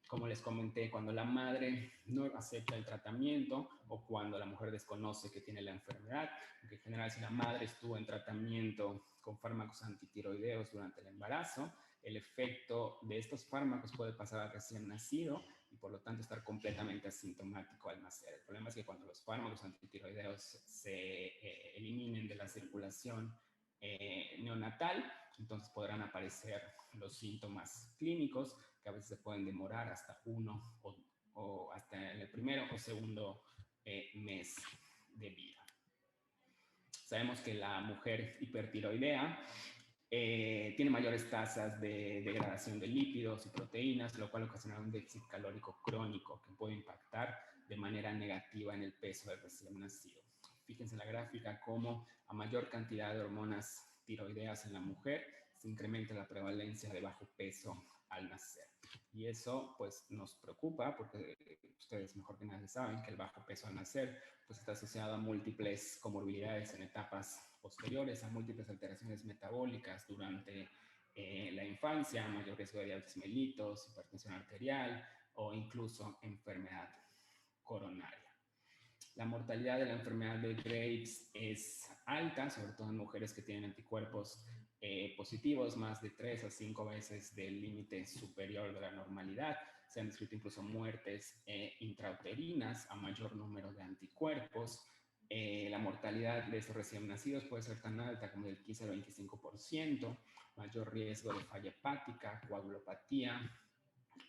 como les comenté, cuando la madre no acepta el tratamiento o cuando la mujer desconoce que tiene la enfermedad. En general, si la madre estuvo en tratamiento con fármacos antitiroideos durante el embarazo, el efecto de estos fármacos puede pasar al recién nacido y por lo tanto estar completamente asintomático al nacer. El problema es que cuando los fármacos antitiroideos se eliminen de la circulación neonatal, entonces podrán aparecer los síntomas clínicos que a veces se pueden demorar hasta uno o hasta el primero o segundo mes de vida. Sabemos que la mujer hipertiroidea tiene mayores tasas de degradación de lípidos y proteínas, lo cual ocasiona un déficit calórico crónico que puede impactar de manera negativa en el peso del recién nacido. Fíjense en la gráfica cómo a mayor cantidad de hormonas tiroideas en la mujer se incrementa la prevalencia de bajo peso al nacer. Y eso pues nos preocupa porque ustedes mejor que nadie saben que el bajo peso al nacer pues está asociado a múltiples comorbilidades en etapas posteriores, a múltiples alteraciones metabólicas durante la infancia, mayor riesgo de diabetes mellitus, hipertensión arterial o incluso enfermedad coronaria. La mortalidad de la enfermedad de Graves es alta, sobre todo en mujeres que tienen anticuerpos positivos, más de 3 a 5 veces del límite superior de la normalidad. Se han descrito incluso muertes intrauterinas a mayor número de anticuerpos. La mortalidad de estos recién nacidos puede ser tan alta como del 15 al 25%, mayor riesgo de falla hepática, coagulopatía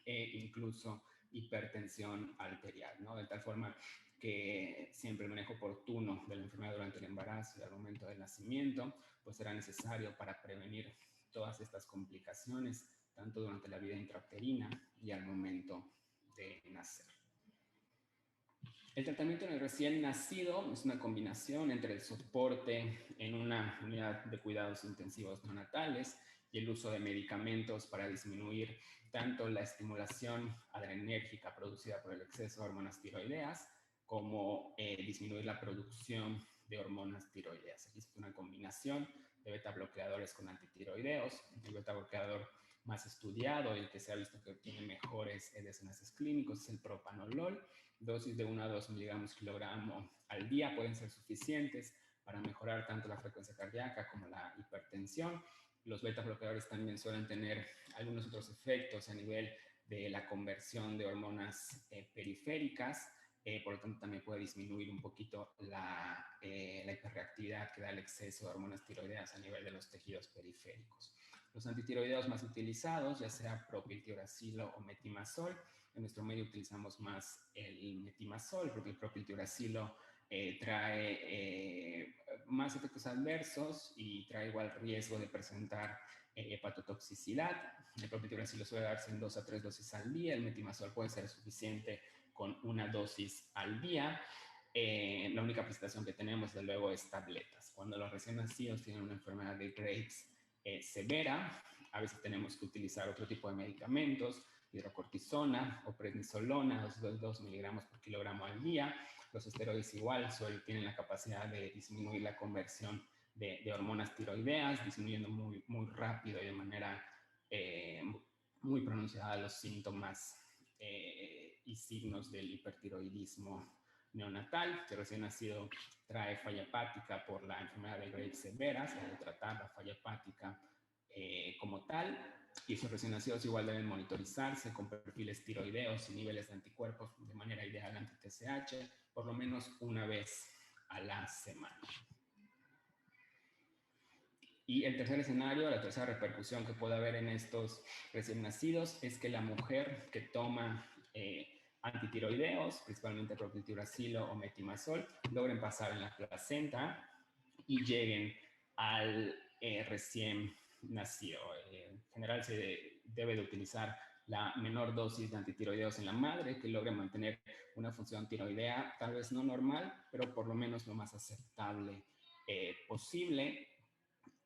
e incluso hipertensión arterial, ¿no? De tal forma que siempre el manejo oportuno de la enfermedad durante el embarazo y al momento del nacimiento, pues será necesario para prevenir todas estas complicaciones, tanto durante la vida intrauterina y al momento de nacer. El tratamiento en el recién nacido es una combinación entre el soporte en una unidad de cuidados intensivos neonatales y el uso de medicamentos para disminuir tanto la estimulación adrenérgica producida por el exceso de hormonas tiroideas como disminuir la producción de hormonas tiroideas. Aquí es una combinación de beta bloqueadores con antitiroideos. El beta bloqueador más estudiado y el que se ha visto que tiene mejores desenlaces clínicos es el propanolol. Dosis de 1 a 2 miligramos kilogramo al día pueden ser suficientes para mejorar tanto la frecuencia cardíaca como la hipertensión. Los beta bloqueadores también suelen tener algunos otros efectos a nivel de la conversión de hormonas periféricas, por lo tanto también puede disminuir un poquito la hiperreactividad que da el exceso de hormonas tiroideas a nivel de los tejidos periféricos. Los antitiroideos más utilizados, ya sea propiltiuracilo o metimazol. En nuestro medio utilizamos más el metimazol porque el propiltiuracilo trae más efectos adversos y trae igual riesgo de presentar hepatotoxicidad. El propiltiuracilo suele darse en 2 a 3 dosis al día. El metimazol puede ser suficiente con 1 dosis al día. La única presentación que tenemos, desde luego, es tabletas. Cuando los recién nacidos tienen una enfermedad de Graves severa, a veces tenemos que utilizar otro tipo de medicamentos, hidrocortisona o prednisolona, 2 miligramos por kilogramo al día. Los esteroides igual tienen la capacidad de disminuir la conversión de hormonas tiroideas, disminuyendo muy rápido y de manera muy pronunciada los síntomas y signos del hipertiroidismo neonatal, que recién nacido trae falla hepática por la enfermedad de Graves severa, se debe tratar la falla hepática como tal, y esos recién nacidos igual deben monitorizarse con perfiles tiroideos y niveles de anticuerpos de manera ideal anti-TSH, por lo menos una vez a la semana. Y el tercer escenario, la tercera repercusión que puede haber en estos recién nacidos es que la mujer que toma antitiroideos, principalmente propiltiuracilo o metimazol, logren pasar en la placenta y lleguen al recién nacido. En general se debe de utilizar la menor dosis de antitiroideos en la madre, que logre mantener una función tiroidea, tal vez no normal, pero por lo menos lo más aceptable posible.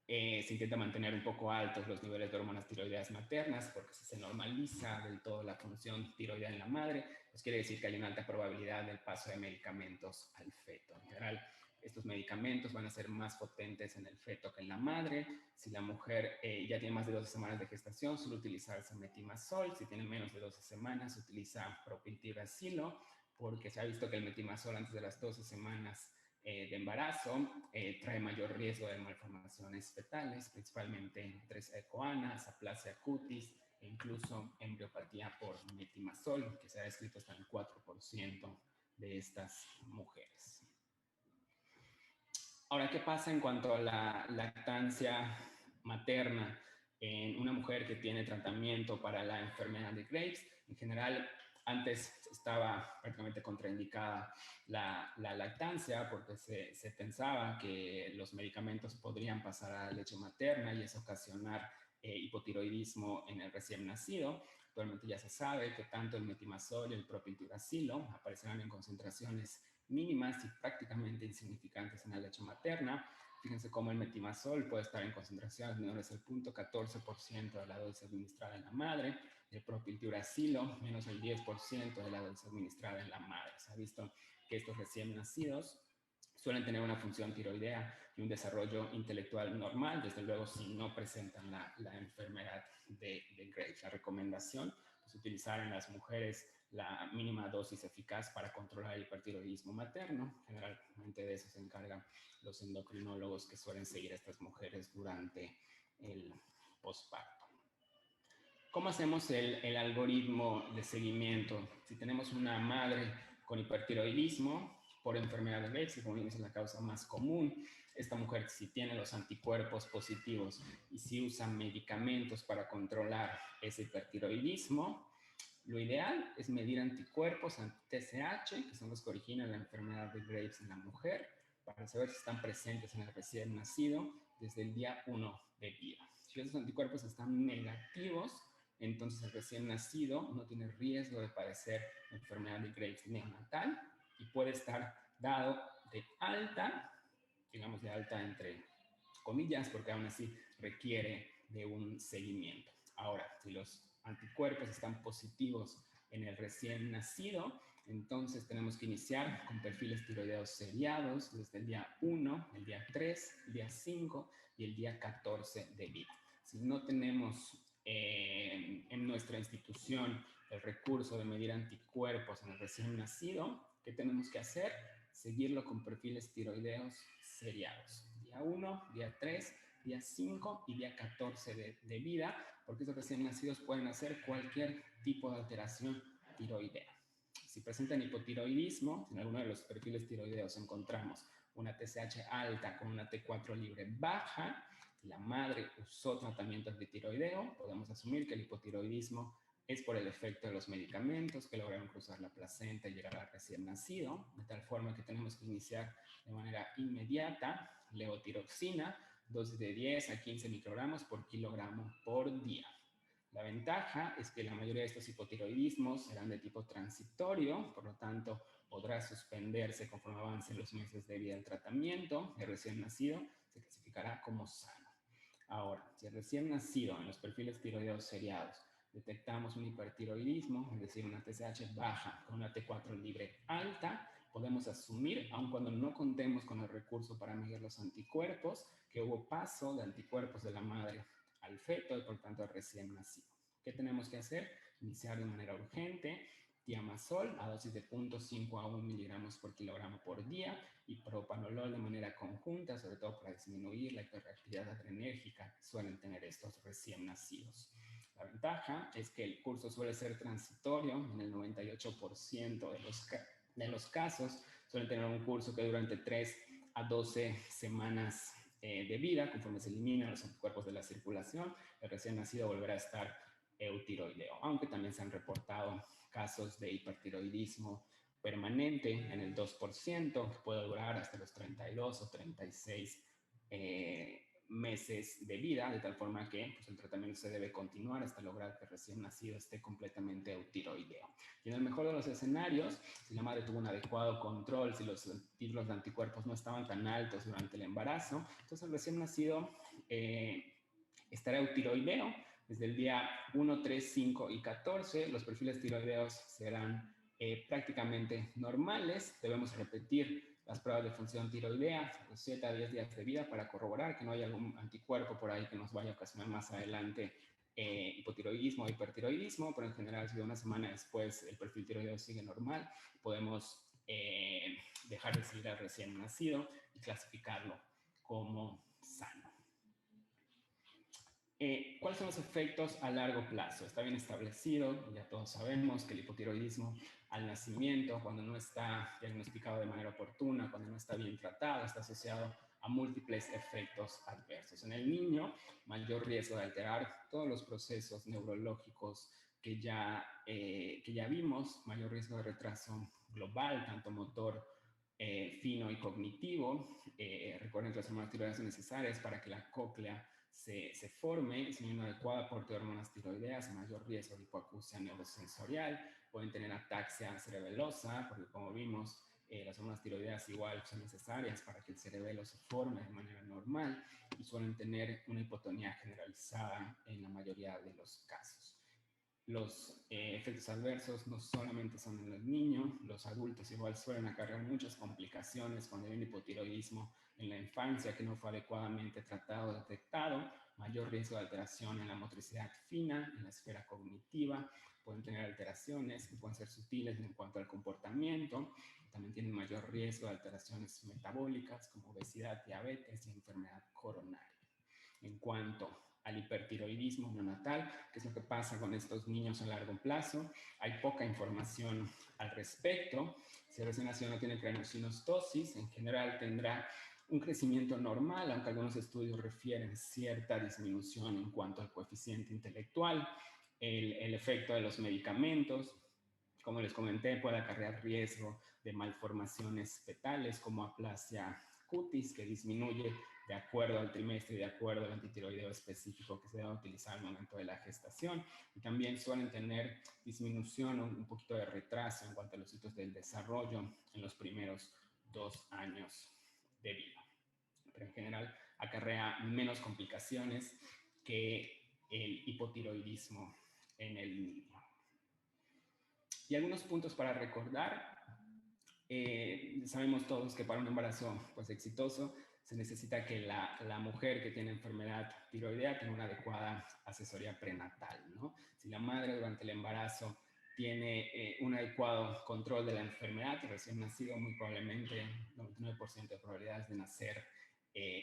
Se intenta mantener un poco altos los niveles de hormonas tiroideas maternas, porque si se normaliza del todo la función tiroidea en la madre, pues quiere decir que hay una alta probabilidad del paso de medicamentos al feto. En general, estos medicamentos van a ser más potentes en el feto que en la madre. Si la mujer ya tiene más de 12 semanas de gestación, suele utilizarse metimazol. Si tiene menos de 12 semanas, utiliza propiltiuracilo, porque se ha visto que el metimazol antes de las 12 semanas de embarazo trae mayor riesgo de malformaciones fetales, principalmente tricoanas, aplasia cutis e incluso embriopatía por metimazol, que se ha descrito hasta el 4% de estas mujeres. Ahora, ¿qué pasa en cuanto a la lactancia materna en una mujer que tiene tratamiento para la enfermedad de Graves? En general, antes estaba prácticamente contraindicada la lactancia porque se pensaba que los medicamentos podrían pasar a la leche materna y eso ocasionar hipotiroidismo en el recién nacido. Actualmente ya se sabe que tanto el metimazol y el propiltiuracilo aparecerán en concentraciones mínimas y prácticamente insignificantes en la leche materna. Fíjense cómo el metimazol puede estar en concentraciones menores al 0.14% de la dosis administrada en la madre, el propiltiuracilo menos el 10% de la dosis administrada en la madre. Se ha visto que estos recién nacidos suelen tener una función tiroidea y un desarrollo intelectual normal, desde luego si no presentan la enfermedad de Graves. La recomendación es utilizar en las mujeres la mínima dosis eficaz para controlar el hipertiroidismo materno. Generalmente de eso se encargan los endocrinólogos que suelen seguir a estas mujeres durante el posparto. ¿Cómo hacemos el algoritmo de seguimiento? Si tenemos una madre con hipertiroidismo por enfermedad de Graves, que como vimos es la causa más común, esta mujer si tiene los anticuerpos positivos y si usa medicamentos para controlar ese hipertiroidismo, lo ideal es medir anticuerpos anti-TSH, que son los que originan la enfermedad de Graves en la mujer, para saber si están presentes en el recién nacido desde el día 1 de vida. Si esos anticuerpos están negativos, entonces el recién nacido no tiene riesgo de padecer enfermedad de Graves neonatal y puede estar dado de alta, digamos de alta entre comillas, porque aún así requiere de un seguimiento. Ahora, si los anticuerpos están positivos en el recién nacido, entonces tenemos que iniciar con perfiles tiroideos seriados desde el día 1, el día 3, el día 5 y el día 14 de vida. Si no tenemos en nuestra institución el recurso de medir anticuerpos en el recién nacido, ¿qué tenemos que hacer? Seguirlo con perfiles tiroideos seriados. Día 1, día 3, día 5 y día 14 de vida, porque estos recién nacidos pueden hacer cualquier tipo de alteración tiroidea. Si presentan hipotiroidismo, en alguno de los perfiles tiroideos encontramos una TSH alta con una T4 libre baja, la madre usó tratamiento antitiroideo, podemos asumir que el hipotiroidismo es por el efecto de los medicamentos que lograron cruzar la placenta y llegar al recién nacido, de tal forma que tenemos que iniciar de manera inmediata levotiroxina, dosis de 10 a 15 microgramos por kilogramo por día. La ventaja es que la mayoría de estos hipotiroidismos serán de tipo transitorio, por lo tanto podrá suspenderse conforme avancen los meses de vida del tratamiento. El recién nacido se clasificará como sano. Ahora, si recién nacido en los perfiles tiroideos seriados detectamos un hipertiroidismo, es decir, una TSH baja con una T4 libre alta, podemos asumir, aun cuando no contemos con el recurso para medir los anticuerpos, que hubo paso de anticuerpos de la madre al feto y por tanto al recién nacido. ¿Qué tenemos que hacer? Iniciar de manera urgente tiamazol a dosis de 0.5 a 1 miligramos por kilogramo por día y propanolol de manera conjunta, sobre todo para disminuir la hiperreactividad adrenérgica que suelen tener estos recién nacidos. La ventaja es que el curso suele ser transitorio, en el 98% de los casos suelen tener un curso que dura entre 3 a 12 semanas de vida, conforme se eliminan los anticuerpos de la circulación, el recién nacido volverá a estar eutiroideo, aunque también se han reportado casos de hipertiroidismo permanente en el 2%, que puede durar hasta los 32 o 36 meses de vida, de tal forma que pues, el tratamiento se debe continuar hasta lograr que el recién nacido esté completamente eutiroideo. Y en el mejor de los escenarios, si la madre tuvo un adecuado control, si los títulos de anticuerpos no estaban tan altos durante el embarazo, entonces el recién nacido estará eutiroideo. Desde el día 1, 3, 5 y 14, los perfiles tiroideos serán prácticamente normales. Debemos repetir las pruebas de función tiroidea a los 7 a 10 días de vida para corroborar que no hay algún anticuerpo por ahí que nos vaya a ocasionar más adelante hipotiroidismo o hipertiroidismo, pero en general, si de una semana después el perfil tiroideo sigue normal, podemos dejar de seguir al recién nacido y clasificarlo como sano. ¿Cuáles son los efectos a largo plazo? Está bien establecido, ya todos sabemos que el hipotiroidismo al nacimiento, cuando no está diagnosticado de manera oportuna, cuando no está bien tratado, está asociado a múltiples efectos adversos. En el niño, mayor riesgo de alterar todos los procesos neurológicos que ya vimos, mayor riesgo de retraso global, tanto motor, fino y cognitivo. Recuerden que las hormonas tiroideas son necesarias para que la cóclea se forme, sin un adecuado aporte de hormonas tiroideas, mayor riesgo de hipoacusia neurosensorial, pueden tener ataxia cerebelosa, porque como vimos, las hormonas tiroideas igual son necesarias para que el cerebelo se forme de manera normal y suelen tener una hipotonía generalizada en la mayoría de los casos. Los efectos adversos no solamente son en los niños, los adultos igual suelen acarrear muchas complicaciones cuando hay un hipotiroidismo en la infancia que no fue adecuadamente tratado o detectado, mayor riesgo de alteración en la motricidad fina, en la esfera cognitiva, pueden tener alteraciones que pueden ser sutiles en cuanto al comportamiento, también tienen mayor riesgo de alteraciones metabólicas como obesidad, diabetes y enfermedad coronaria. En cuanto al hipertiroidismo neonatal, que es lo que pasa con estos niños a largo plazo, hay poca información al respecto. Si el recién nacido no tiene craniosynostosis, en general tendrá un crecimiento normal, aunque algunos estudios refieren cierta disminución en cuanto al coeficiente intelectual. El efecto de los medicamentos, como les comenté, puede acarrear riesgo de malformaciones fetales como aplasia cutis, que disminuye de acuerdo al trimestre y de acuerdo al antitiroideo específico que se debe utilizar al momento de la gestación. Y también suelen tener disminución o un poquito de retraso en cuanto a los hitos del desarrollo en los primeros 2 años de vida. Pero en general acarrea menos complicaciones que el hipotiroidismo en el niño. Y algunos puntos para recordar. Sabemos todos que para un embarazo pues, exitoso se necesita que la mujer que tiene enfermedad tiroidea tenga una adecuada asesoría prenatal, ¿no? Si la madre durante el embarazo tiene un adecuado control de la enfermedad, recién nacido muy probablemente 99% de probabilidades de nacer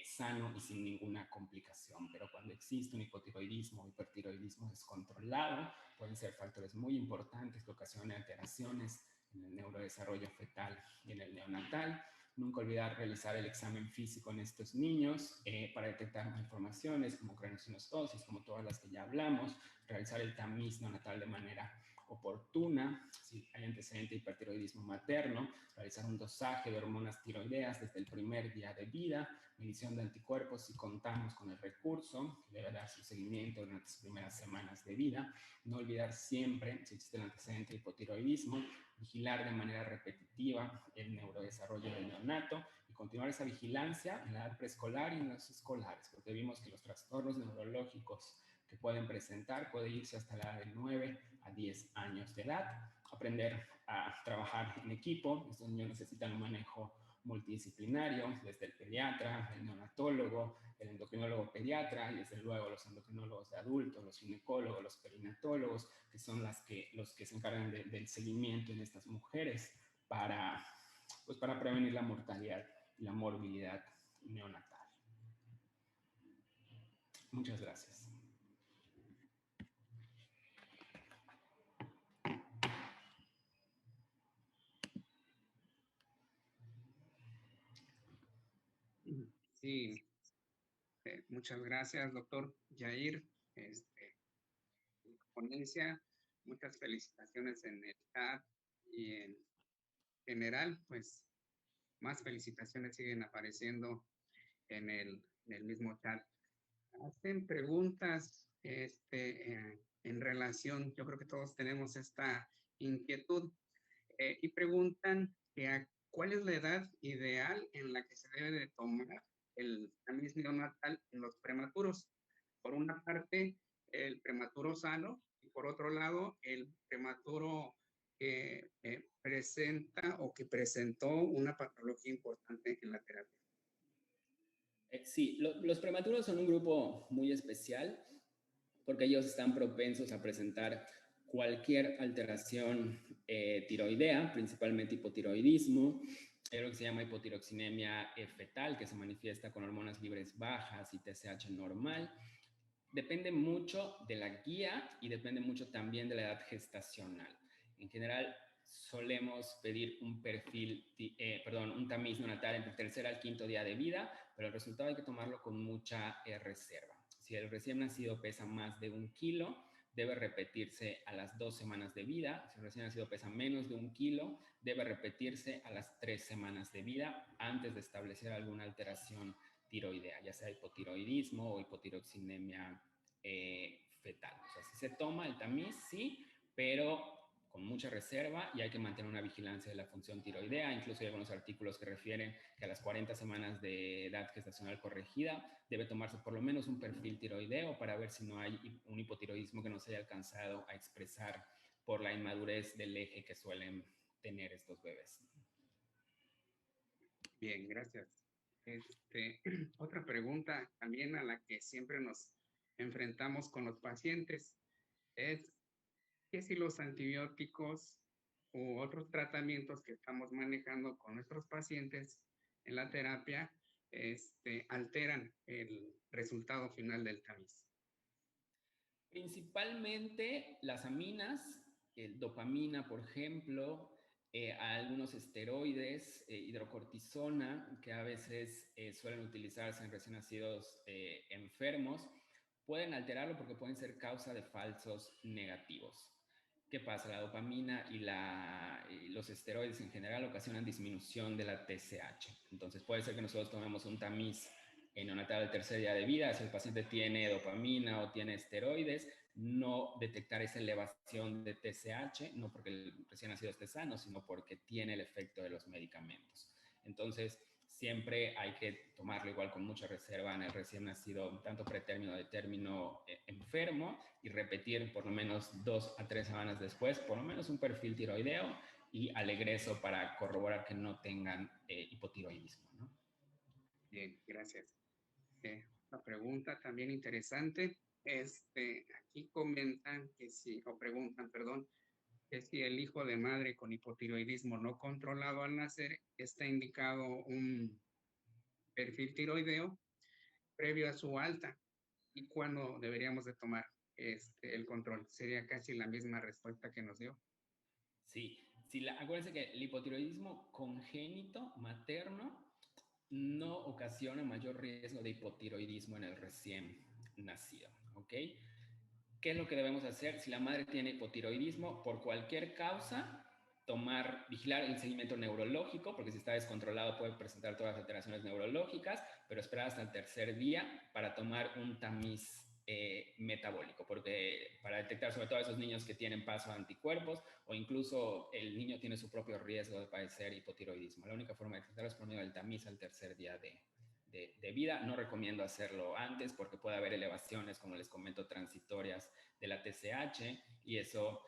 sano y sin ninguna complicación. Pero cuando existe un hipotiroidismo o hipertiroidismo descontrolado, pueden ser factores muy importantes que ocasionan alteraciones en el neurodesarrollo fetal y en el neonatal. Nunca olvidar realizar el examen físico en estos niños para detectar malformaciones como craniosynostosis, como todas las que ya hablamos, realizar el tamiz neonatal de manera oportuna, si hay antecedente de hipertiroidismo materno, realizar un dosaje de hormonas tiroideas desde el primer día de vida, medición de anticuerpos si contamos con el recurso, debe darse un seguimiento durante las primeras semanas de vida, no olvidar siempre, si existe el antecedente de hipotiroidismo, vigilar de manera repetitiva el neurodesarrollo del neonato y continuar esa vigilancia en la edad preescolar y en los escolares, porque vimos que los trastornos neurológicos que pueden presentar puede irse hasta la edad de 9 a 10 años de edad. Aprender a trabajar en equipo. Estos niños necesitan un manejo multidisciplinario, desde el pediatra, el neonatólogo, el endocrinólogo pediatra y desde luego los endocrinólogos de adultos, los ginecólogos, los perinatólogos, que son los que se encargan del seguimiento en estas mujeres para prevenir la mortalidad y la morbilidad neonatal. Muchas gracias. Sí, muchas gracias, doctor Yair. Ponencia, muchas felicitaciones en el chat y en general, pues más felicitaciones siguen apareciendo en el mismo chat. Hacen preguntas en relación, yo creo que todos tenemos esta inquietud, y preguntan cuál es la edad ideal en la que se debe de tomar el tamiz neonatal en los prematuros. Por una parte, el prematuro sano, y por otro lado, el prematuro que presenta o que presentó una patología importante en la terapia. Sí, los prematuros son un grupo muy especial porque ellos están propensos a presentar cualquier alteración tiroidea, principalmente hipotiroidismo, lo que se llama hipotiroxinemia fetal, que se manifiesta con hormonas libres bajas y TSH normal. Depende mucho de la guía y depende mucho también de la edad gestacional. En general, solemos pedir un un tamiz neonatal entre el tercer al quinto día de vida, pero el resultado hay que tomarlo con mucha reserva. Si el recién nacido pesa más de 1 kilo, debe repetirse a las 2 semanas de vida. Si el recién nacido pesa menos de 1 kilo, debe repetirse a las 3 semanas de vida antes de establecer alguna alteración tiroidea, ya sea hipotiroidismo o hipotiroxinemia fetal. O sea, si se toma el tamiz, sí, pero con mucha reserva y hay que mantener una vigilancia de la función tiroidea. Incluso hay algunos artículos que refieren que a las 40 semanas de edad gestacional corregida debe tomarse por lo menos un perfil tiroideo para ver si no hay un hipotiroidismo que no se haya alcanzado a expresar por la inmadurez del eje que suelen tener estos bebés. Bien, gracias. Otra pregunta también a la que siempre nos enfrentamos con los pacientes es que si los antibióticos u otros tratamientos que estamos manejando con nuestros pacientes en la terapia alteran el resultado final del tamiz. Principalmente las aminas, dopamina, por ejemplo, algunos esteroides, hidrocortisona, que a veces suelen utilizarse en recién nacidos enfermos, pueden alterarlo porque pueden ser causa de falsos negativos. ¿Qué pasa? La dopamina y los esteroides en general ocasionan disminución de la TSH. Entonces puede ser que nosotros tomemos un tamiz neonatal del tercer día de vida, si el paciente tiene dopamina o tiene esteroides, no detectar esa elevación de TSH, no porque el recién nacido esté sano, sino porque tiene el efecto de los medicamentos. Entonces, siempre hay que tomarlo igual con mucha reserva en el recién nacido, tanto pretérmino de término enfermo, y repetir por lo menos 2 a 3 semanas después, por lo menos un perfil tiroideo y al egreso para corroborar que no tengan hipotiroidismo, ¿no? Bien, gracias. Una pregunta también interesante. Aquí comentan que preguntan, perdón, que si el hijo de madre con hipotiroidismo no controlado al nacer está indicado un perfil tiroideo previo a su alta y cuándo deberíamos de tomar el control. Sería casi la misma respuesta que nos dio. Sí, acuérdense que el hipotiroidismo congénito materno no ocasiona mayor riesgo de hipotiroidismo en el recién nacido, ¿ok? ¿Qué es lo que debemos hacer? Si la madre tiene hipotiroidismo, por cualquier causa, vigilar el seguimiento neurológico, porque si está descontrolado puede presentar todas las alteraciones neurológicas, pero esperar hasta el tercer día para tomar un tamiz metabólico, porque para detectar sobre todo a esos niños que tienen paso a anticuerpos o incluso el niño tiene su propio riesgo de padecer hipotiroidismo. La única forma de detectarlo es por medio del tamiz al tercer día de vida. No recomiendo hacerlo antes porque puede haber elevaciones, como les comento, transitorias de la TSH y eso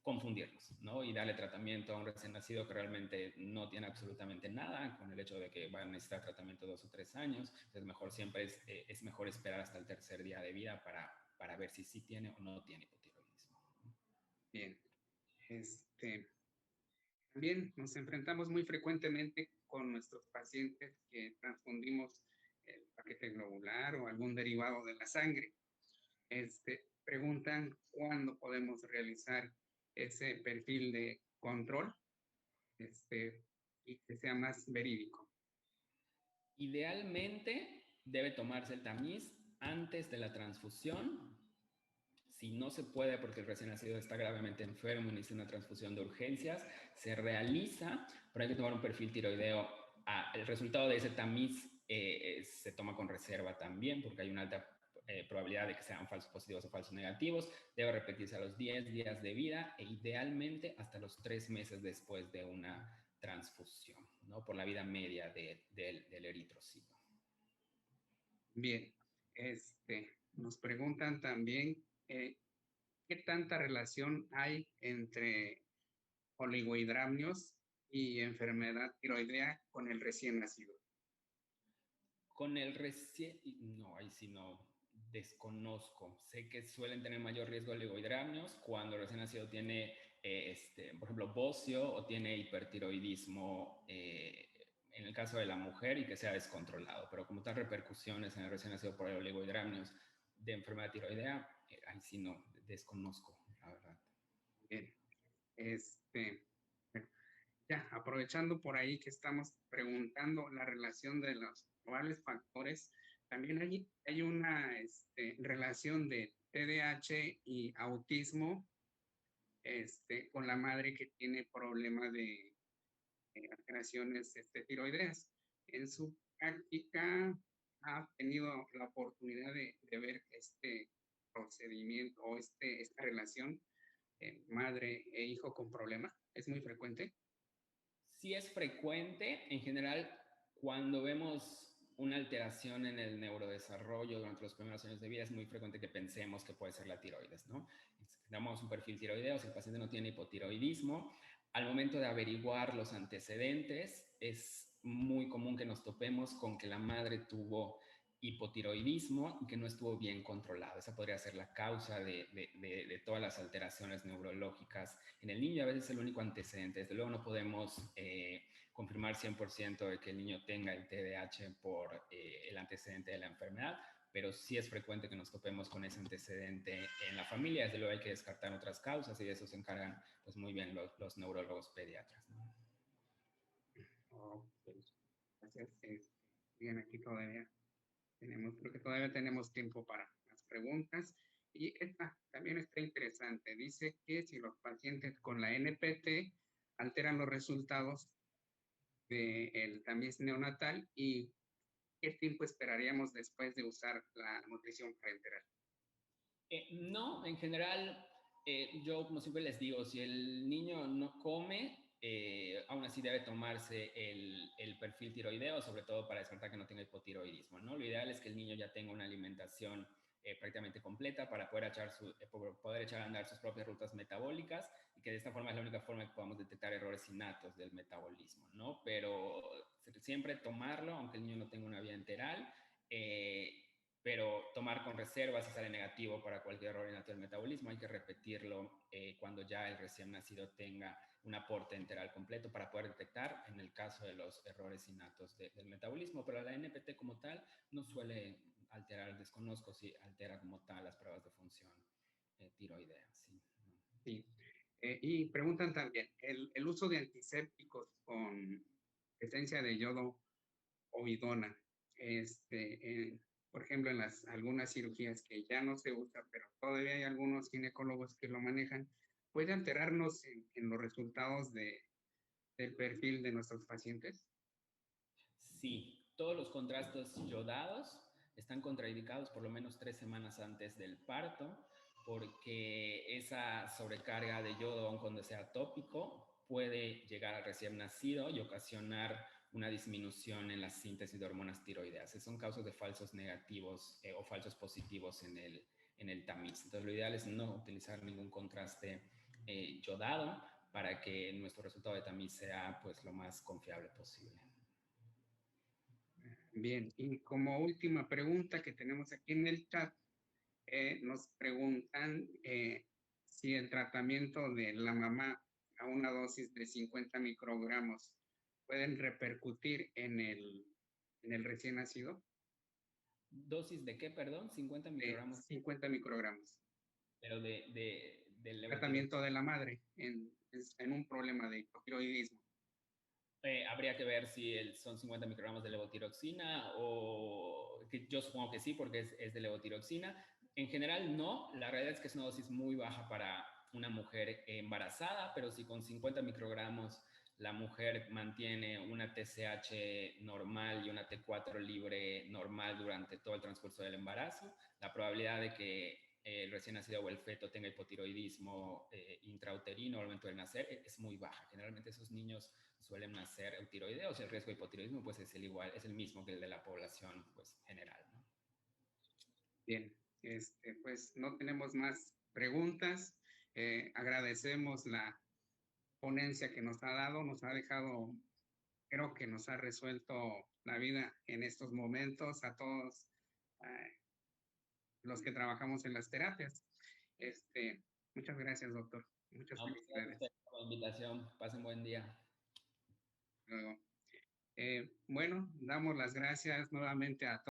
confundirnos, ¿no? Y darle tratamiento a un recién nacido que realmente no tiene absolutamente nada, con el hecho de que va a necesitar tratamiento 2 o 3 años. Entonces, mejor siempre es mejor esperar hasta el tercer día de vida para ver si sí tiene o no tiene hipotiroidismo. Bien. También nos enfrentamos muy frecuentemente con nuestros pacientes que transfundimos el paquete globular o algún derivado de la sangre. Preguntan cuándo podemos realizar ese perfil de control y que sea más verídico. Idealmente debe tomarse el tamiz antes de la transfusión. Si no se puede porque el recién nacido está gravemente enfermo y necesita una transfusión de urgencias, se realiza, pero hay que tomar un perfil tiroideo. El resultado de ese tamiz se toma con reserva también porque hay una alta probabilidad de que sean falsos positivos o falsos negativos. Debe repetirse a los 10 días de vida e idealmente hasta los 3 meses después de una transfusión, ¿no? Por la vida media del eritrocito. Bien, nos preguntan también qué tanta relación hay entre oligohidramnios y enfermedad tiroidea con el recién nacido. Con el recién, no, ahí sí no, desconozco. Sé que suelen tener mayor riesgo de oligohidramnios cuando el recién nacido tiene, por ejemplo, bocio o tiene hipertiroidismo en el caso de la mujer y que sea descontrolado. Pero como tal repercusiones en el recién nacido por el oligohidramnios de enfermedad tiroidea, ahí sí no, desconozco, la verdad. Bien, bueno, ya aprovechando por ahí que estamos preguntando la relación de los probables factores, también hay una relación de TDAH y autismo con la madre que tiene problemas de alteraciones tiroideas. En su práctica ha tenido la oportunidad de ver este procedimiento o esta relación madre e hijo con problema. ¿Es muy frecuente? Sí es frecuente, en general, cuando vemos una alteración en el neurodesarrollo durante los primeros años de vida, es muy frecuente que pensemos que puede ser la tiroides, ¿no? Damos un perfil tiroideo, si el paciente no tiene hipotiroidismo, al momento de averiguar los antecedentes, es muy común que nos topemos con que la madre tuvo hipotiroidismo y que no estuvo bien controlado. Esa podría ser la causa de todas las alteraciones neurológicas en el niño. A veces es el único antecedente. Desde luego no podemos confirmar 100% de que el niño tenga el TDAH por el antecedente de la enfermedad, pero sí es frecuente que nos topemos con ese antecedente en la familia. Desde luego hay que descartar otras causas y de eso se encargan pues, muy bien los neurólogos pediatras, ¿no? Okay. Gracias. Bien, aquí todavía creo que todavía tenemos tiempo para las preguntas. Y esta también está interesante. Dice que si los pacientes con la NPT alteran los resultados del tamiz neonatal y qué tiempo esperaríamos después de usar la nutrición parenteral. No, en general, yo como siempre les digo, si el niño no come, aún así debe tomarse el perfil tiroideo, sobre todo para descartar que no tenga hipotiroidismo, ¿no? Lo ideal es que el niño ya tenga una alimentación prácticamente completa para poder echar a andar sus propias rutas metabólicas y que de esta forma es la única forma que podamos detectar errores innatos del metabolismo, ¿no? Pero siempre tomarlo, aunque el niño no tenga una vía enteral, pero tomar con reserva si sale negativo para cualquier error innato del metabolismo. Hay que repetirlo cuando ya el recién nacido tenga un aporte enteral completo para poder detectar en el caso de los errores innatos del metabolismo, pero la NPT como tal no suele alterar, desconozco si altera como tal las pruebas de función tiroidea. Sí, ¿no? Sí. Y preguntan también, el uso de antisépticos con presencia de yodo o bidona, por ejemplo, en algunas cirugías que ya no se usa, pero todavía hay algunos ginecólogos que lo manejan, ¿puede alterarnos en los resultados del perfil de nuestros pacientes? Sí, todos los contrastes yodados están contraindicados por lo menos 3 semanas antes del parto, porque esa sobrecarga de yodo, aun cuando sea tópico, puede llegar al recién nacido y ocasionar una disminución en la síntesis de hormonas tiroideas. Son causas de falsos negativos o falsos positivos en el tamiz. Entonces, lo ideal es no utilizar ningún contraste yodado para que nuestro resultado de tamiz sea pues lo más confiable posible. Bien, y como última pregunta que tenemos aquí en el chat, nos preguntan si el tratamiento de la mamá a una dosis de 50 microgramos pueden repercutir en el recién nacido. ¿Dosis de qué, perdón? 50 microgramos. 50 microgramos. Pero de Tratamiento de la madre en un problema de hipotiroidismo. Habría que ver si son 50 microgramos de levotiroxina o que yo supongo que sí porque es de levotiroxina. En general no, la realidad es que es una dosis muy baja para una mujer embarazada, pero si con 50 microgramos la mujer mantiene una TSH normal y una T4 libre normal durante todo el transcurso del embarazo, la probabilidad de que el recién nacido o el feto tenga hipotiroidismo intrauterino al momento del nacer es muy baja. Generalmente esos niños suelen nacer eutiroideos, el riesgo de hipotiroidismo pues es el mismo que el de la población pues general, ¿no? Bien, pues no tenemos más preguntas. Agradecemos la ponencia que nos ha dado, nos ha dejado, creo que nos ha resuelto la vida en estos momentos a todos los que trabajamos en las terapias. Muchas gracias, doctor. Muchas felicidades. Gracias por la invitación. Pasen buen día. Luego. Bueno, damos las gracias nuevamente a todos.